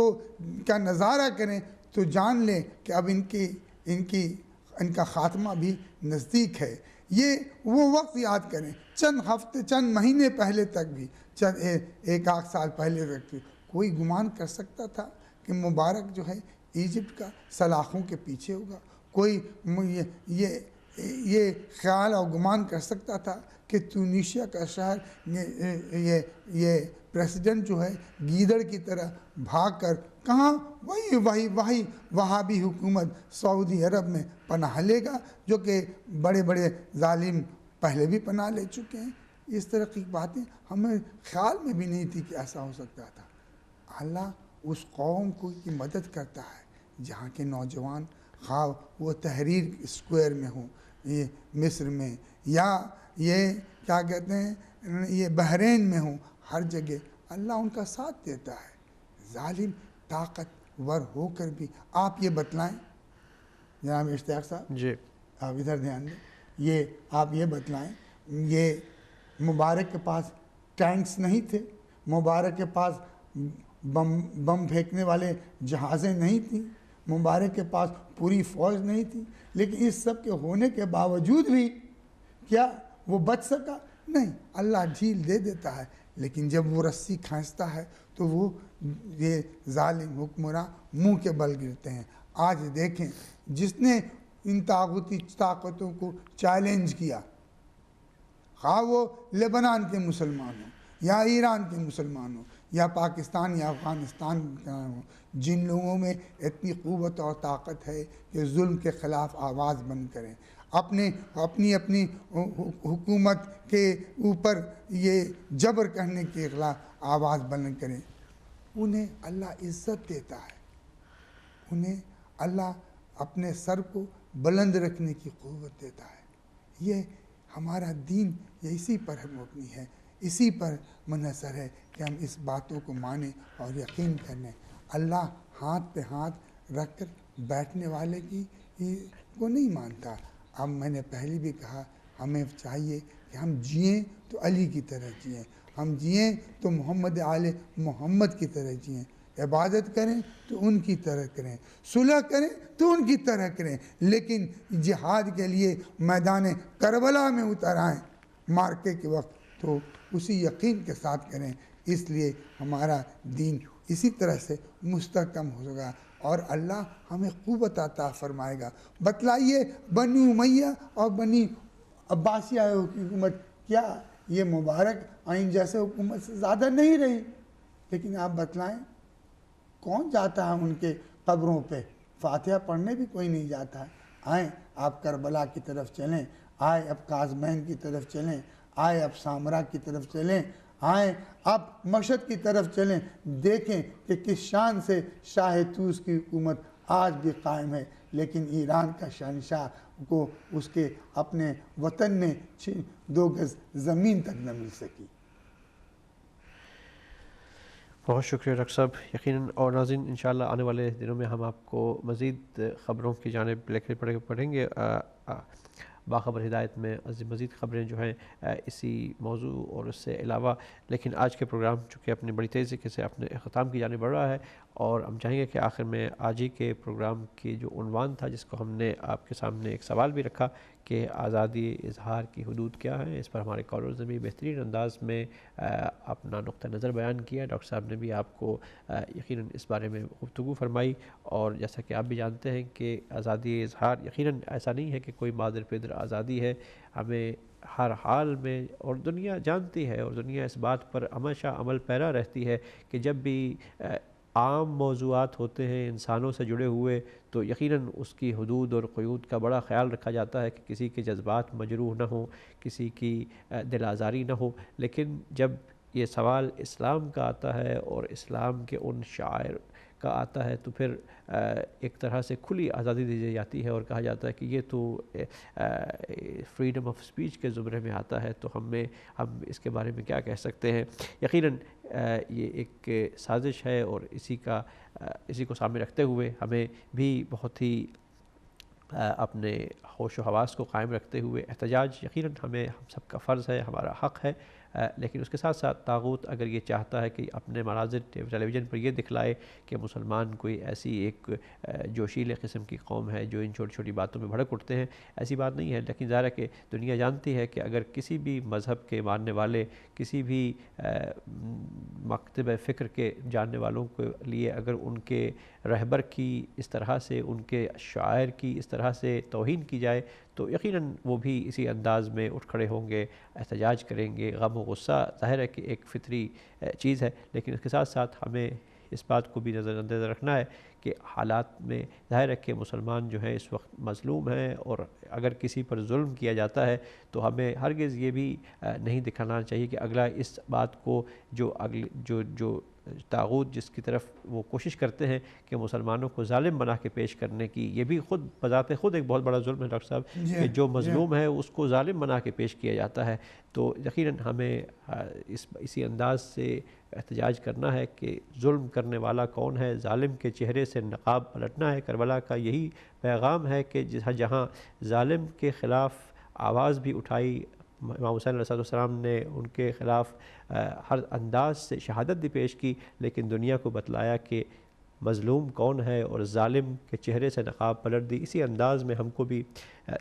کا نظارہ کریں تو جان لیں کہ اب ان کا خاتمہ بھی نزدیک ہے۔ یہ وہ وقت یاد کریں، چند ہفتے، چند مہینے پہلے تک بھی، ایک آدھ سال پہلے تک بھی کوئی گمان کر سکتا تھا کہ مبارک جو ہے ایجپٹ کا سلاخوں کے پیچھے ہوگا؟ کوئی یہ خیال اور گمان کر سکتا تھا کہ ٹیونیشیا کا شہر یہ پریسیڈنٹ جو ہے گیدڑ کی طرح بھاگ کر کہاں وہی وہابی حکومت سعودی عرب میں پناہ لے گا، جو کہ بڑے بڑے ظالم پہلے بھی پناہ لے چکے ہیں؟ اس طرح کی باتیں ہمیں خیال میں بھی نہیں تھی کہ ایسا ہو سکتا تھا۔ اللہ اس قوم کو کی مدد کرتا ہے جہاں کے نوجوان خواہ وہ تحریر اسکوائر میں ہوں، یہ مصر میں، یا یہ کیا کہتے ہیں یہ بحرین میں ہوں، ہر جگہ اللہ ان کا ساتھ دیتا ہے۔ ظالم طاقتور ہو کر بھی آپ یہ بتلائیں جناب اشتیاق صاحب، جی آپ ادھر دھیان دیں، یہ آپ یہ بتلائیں، یہ مبارک کے پاس ٹینکس نہیں تھے، مبارک کے پاس بم پھینکنے والے جہازیں نہیں تھیں، مبارک کے پاس پوری فوج نہیں تھی، لیکن اس سب کے ہونے کے باوجود بھی کیا وہ بچ سکا؟ نہیں، اللہ ڈھیل دے دیتا ہے، لیکن جب وہ رسی کھینچتا ہے تو وہ یہ ظالم حکمراں منہ کے بل گرتے ہیں۔ آج دیکھیں جس نے ان طاغوتی طاقتوں کو چیلنج کیا، خواہ وہ لبنان کے مسلمان ہوں یا ایران کے مسلمان ہوں یا پاکستان یا افغانستان کا ہوں، جن لوگوں میں اتنی قوت اور طاقت ہے کہ ظلم کے خلاف آواز بلند کریں، اپنی حکومت کے اوپر یہ جبر کرنے کے خلاف آواز بلند کریں، انہیں اللہ عزت دیتا ہے، انہیں اللہ اپنے سر کو بلند رکھنے کی قوت دیتا ہے۔ یہ ہمارا دین یہ اسی پر مبنی ہے، اسی پر منحصر ہے کہ ہم اس باتوں کو مانیں اور یقین کریں۔ اللہ ہاتھ پہ ہاتھ رکھ کر بیٹھنے والے کو نہیں مانتا۔ اب میں نے پہلے بھی کہا، ہمیں چاہیے کہ ہم جئیں تو علی کی طرح جئیں، ہم جئیں تو محمد آل محمد کی طرح جئیں، عبادت کریں تو ان کی طرح کریں، صلح کریں تو ان کی طرح کریں، لیکن جہاد کے لیے میدان کربلا میں اتر آئیں مارکے کے وقت تو اسی یقین کے ساتھ کریں۔ اس لیے ہمارا دین اسی طرح سے مستحکم ہوگا اور اللہ ہمیں قوت عطا فرمائے گا۔ بتلائیے بنی امیہ اور بنی عباسیہ حکومت کیا یہ مبارک آئین جیسے حکومت سے زیادہ نہیں رہی؟ لیکن آپ بتلائیں کون جاتا ہے ان کے قبروں پہ؟ فاتحہ پڑھنے بھی کوئی نہیں جاتا ہے۔ آئیں آپ کربلا کی طرف چلیں، آئے اب قازمین کی طرف چلیں، آئے اب سامرا کی طرف چلیں، آئیں اب مشہد کی طرف چلیں، دیکھیں کہ کس شان سے شاہ طوس کی حکومت آج بھی قائم ہے، لیکن ایران کا شہنشاہ کو اس کے اپنے وطن میں 2 گز زمین تک نہ مل سکی۔ بہت شکریہ ڈاکٹر صاحب، یقیناً۔ اور ناظرین انشاءاللہ آنے والے دنوں میں ہم آپ کو مزید خبروں کی جانب لے کر پڑھیں گے، باخبر ہدایت میں مزید خبریں جو ہیں اسی موضوع اور اس سے علاوہ، لیکن آج کے پروگرام چونکہ اپنی بڑی تیزی سے اپنے اختتام کی جانب بڑھ رہا ہے، اور ہم چاہیں گے کہ آخر میں آج ہی کے پروگرام کی جو عنوان تھا جس کو ہم نے آپ کے سامنے ایک سوال بھی رکھا کہ آزادی اظہار کی حدود کیا ہیں، اس پر ہمارے کالرز نے بھی بہترین انداز میں اپنا نقطہ نظر بیان کیا۔ ڈاکٹر صاحب نے بھی آپ کو یقیناً اس بارے میں گفتگو فرمائی، اور جیسا کہ آپ بھی جانتے ہیں کہ آزادی اظہار یقیناً ایسا نہیں ہے کہ کوئی مادر پدر آزادی ہے، ہمیں ہر حال میں، اور دنیا جانتی ہے اور دنیا اس بات پر ہمیشہ عمل پیرا رہتی ہے کہ جب بھی عام موضوعات ہوتے ہیں انسانوں سے جڑے ہوئے تو یقیناً اس کی حدود اور قیود کا بڑا خیال رکھا جاتا ہے کہ کسی کے جذبات مجروح نہ ہوں، کسی کی دل آزاری نہ ہو، لیکن جب یہ سوال اسلام کا آتا ہے اور اسلام کے ان شعائر کا آتا ہے تو پھر ایک طرح سے کھلی آزادی دی جاتی ہے اور کہا جاتا ہے کہ یہ تو فریڈم آف سپیچ کے زمرے میں آتا ہے، تو ہم اس کے بارے میں کیا کہہ سکتے ہیں۔ یقیناً یہ ایک سازش ہے، اور اسی کو سامنے رکھتے ہوئے ہمیں بھی بہت ہی اپنے ہوش و حواس کو قائم رکھتے ہوئے احتجاج یقیناً ہم سب کا فرض ہے، ہمارا حق ہے، لیکن اس کے ساتھ ساتھ طاغوت اگر یہ چاہتا ہے کہ اپنے مناظر ٹیلی ویژن پر یہ دکھلائے کہ مسلمان کوئی ایسی ایک جوشیلے قسم کی قوم ہے جو ان چھوٹی چھوٹی باتوں میں بھڑک اٹھتے ہیں، ایسی بات نہیں ہے، لیکن ظاہر ہے کہ دنیا جانتی ہے کہ اگر کسی بھی مذہب کے ماننے والے، کسی بھی مکتب فکر کے جاننے والوں کے لیے اگر ان کے رہبر کی اس طرح سے، ان کے شاعر کی اس طرح سے توہین کی جائے تو یقیناً وہ بھی اسی انداز میں اٹھ کھڑے ہوں گے، احتجاج کریں گے۔ غم و غصہ ظاہر ہے کہ ایک فطری چیز ہے، لیکن اس کے ساتھ ساتھ ہمیں اس بات کو بھی نظر انداز رکھنا ہے کہ حالات میں ظاہر ہے کہ مسلمان جو ہیں اس وقت مظلوم ہیں، اور اگر کسی پر ظلم کیا جاتا ہے تو ہمیں ہرگز یہ بھی نہیں دکھانا چاہیے کہ اگلا اس بات کو جو طاغوت جس کی طرف وہ کوشش کرتے ہیں کہ مسلمانوں کو ظالم بنا کے پیش کرنے کی، یہ بھی خود بذات خود ایک بہت بڑا ظلم ہے ڈاکٹر صاحب، کہ جو مظلوم ہے اس کو ظالم بنا کے پیش کیا جاتا ہے۔ تو یقیناً ہمیں اسی انداز سے احتجاج کرنا ہے کہ ظلم کرنے والا کون ہے، ظالم کے چہرے سے نقاب پلٹنا ہے۔ کربلا کا یہی پیغام ہے کہ جہاں ظالم کے خلاف آواز بھی اٹھائی، امام حسین علیہ السلام نے ان کے خلاف ہر انداز سے شہادت بھی پیش کی، لیکن دنیا کو بتلایا کہ مظلوم کون ہے اور ظالم کے چہرے سے نقاب پلٹ دی۔ اسی انداز میں ہم کو بھی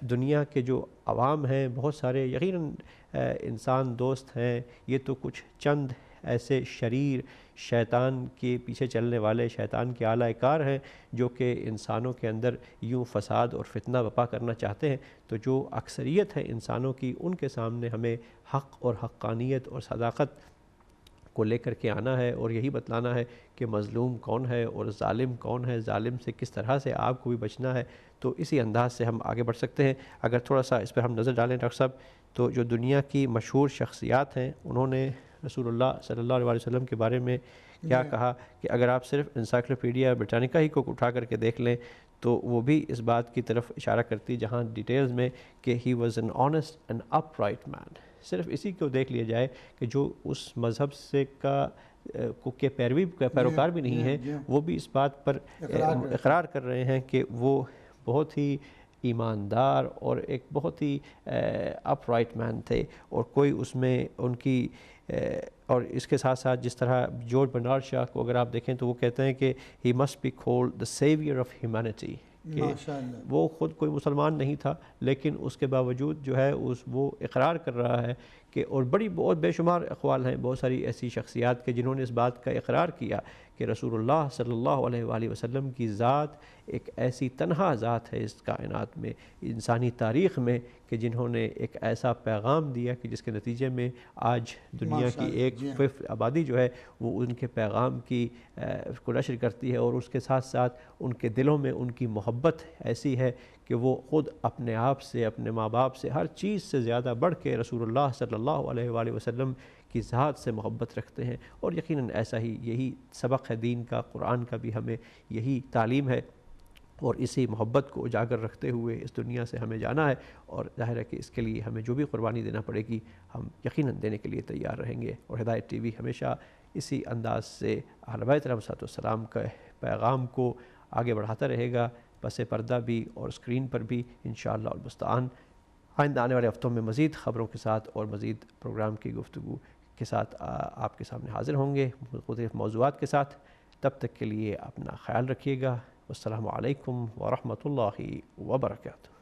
دنیا کے جو عوام ہیں، بہت سارے یقیناً انسان دوست ہیں، یہ تو کچھ چند ایسے شریر شیطان کے پیچھے چلنے والے شیطان کے اعلی کار ہیں جو کہ انسانوں کے اندر یوں فساد اور فتنہ برپا کرنا چاہتے ہیں۔ تو جو اکثریت ہے انسانوں کی، ان کے سامنے ہمیں حق اور حقانیت اور صداقت کو لے کر کے آنا ہے، اور یہی بتلانا ہے کہ مظلوم کون ہے اور ظالم کون ہے، ظالم سے کس طرح سے آپ کو بھی بچنا ہے۔ تو اسی انداز سے ہم آگے بڑھ سکتے ہیں۔ اگر تھوڑا سا اس پر ہم نظر ڈالیں ڈاکٹر صاحب، تو جو دنیا کی مشہور شخصیات ہیں، انہوں نے رسول اللہ صلی اللہ علیہ وسلم کے بارے میں کیا کہا کہ اگر آپ صرف انسائکلوپیڈیا برٹانیکا ہی کو اٹھا کر کے دیکھ لیں تو وہ بھی اس بات کی طرف اشارہ کرتی جہاں ڈیٹیلز میں کہ he was an honest and upright man. صرف اسی کو دیکھ لیا جائے کہ جو اس مذہب سے کے پیروکار بھی نہیں ہیں، وہ بھی اس بات پر اقرار کر رہے ہیں کہ وہ بہت ہی ایماندار اور ایک بہت ہی اپ رائٹ مین تھے، اور کوئی اس میں ان کی اور اس کے ساتھ ساتھ جس طرح جارج برنارڈ شاہ کو اگر آپ دیکھیں تو وہ کہتے ہیں کہ he must be called the saviour of humanity, کہ وہ خود کوئی مسلمان نہیں تھا لیکن اس کے باوجود جو ہے وہ اقرار کر رہا ہے کہ، اور بہت بے شمار اقوال ہیں، بہت ساری ایسی شخصیات کے جنہوں نے اس بات کا اقرار کیا کہ رسول اللہ صلی اللہ علیہ وآلہ وسلم کی ذات ایک ایسی تنہا ذات ہے اس کائنات میں، انسانی تاریخ میں، کہ جنہوں نے ایک ایسا پیغام دیا کہ جس کے نتیجے میں آج دنیا کی 1/5 آبادی جو ہے وہ ان کے پیغام کو نشر کرتی ہے، اور اس کے ساتھ ساتھ ان کے دلوں میں ان کی محبت ایسی ہے کہ وہ خود اپنے آپ سے، اپنے ماں باپ سے، ہر چیز سے زیادہ بڑھ کے رسول اللہ صلی اللہ علیہ وآلہ وسلم کی ذات سے محبت رکھتے ہیں۔ اور یقیناً ایسا ہی یہی سبق ہے دین کا، قرآن کا بھی ہمیں یہی تعلیم ہے، اور اسی محبت کو اجاگر رکھتے ہوئے اس دنیا سے ہمیں جانا ہے، اور ظاہر ہے کہ اس کے لیے ہمیں جو بھی قربانی دینا پڑے گی ہم یقیناً دینے کے لیے تیار رہیں گے۔ اور ہدایت ٹی وی ہمیشہ اسی انداز سے اہل بیت علیہ السلام کا پیغام کو آگے بڑھاتا رہے گا، پس پردہ بھی اور اسکرین پر بھی انشاءاللہ المستعان۔ آئندہ آنے والے ہفتوں میں مزید خبروں کے ساتھ اور مزید پروگرام کی گفتگو کے ساتھ آپ کے سامنے حاضر ہوں گے مختلف موضوعات کے ساتھ۔ تب تک کے لیے اپنا خیال رکھیے گا۔ والسلام علیکم ورحمۃ اللہ وبرکاتہ۔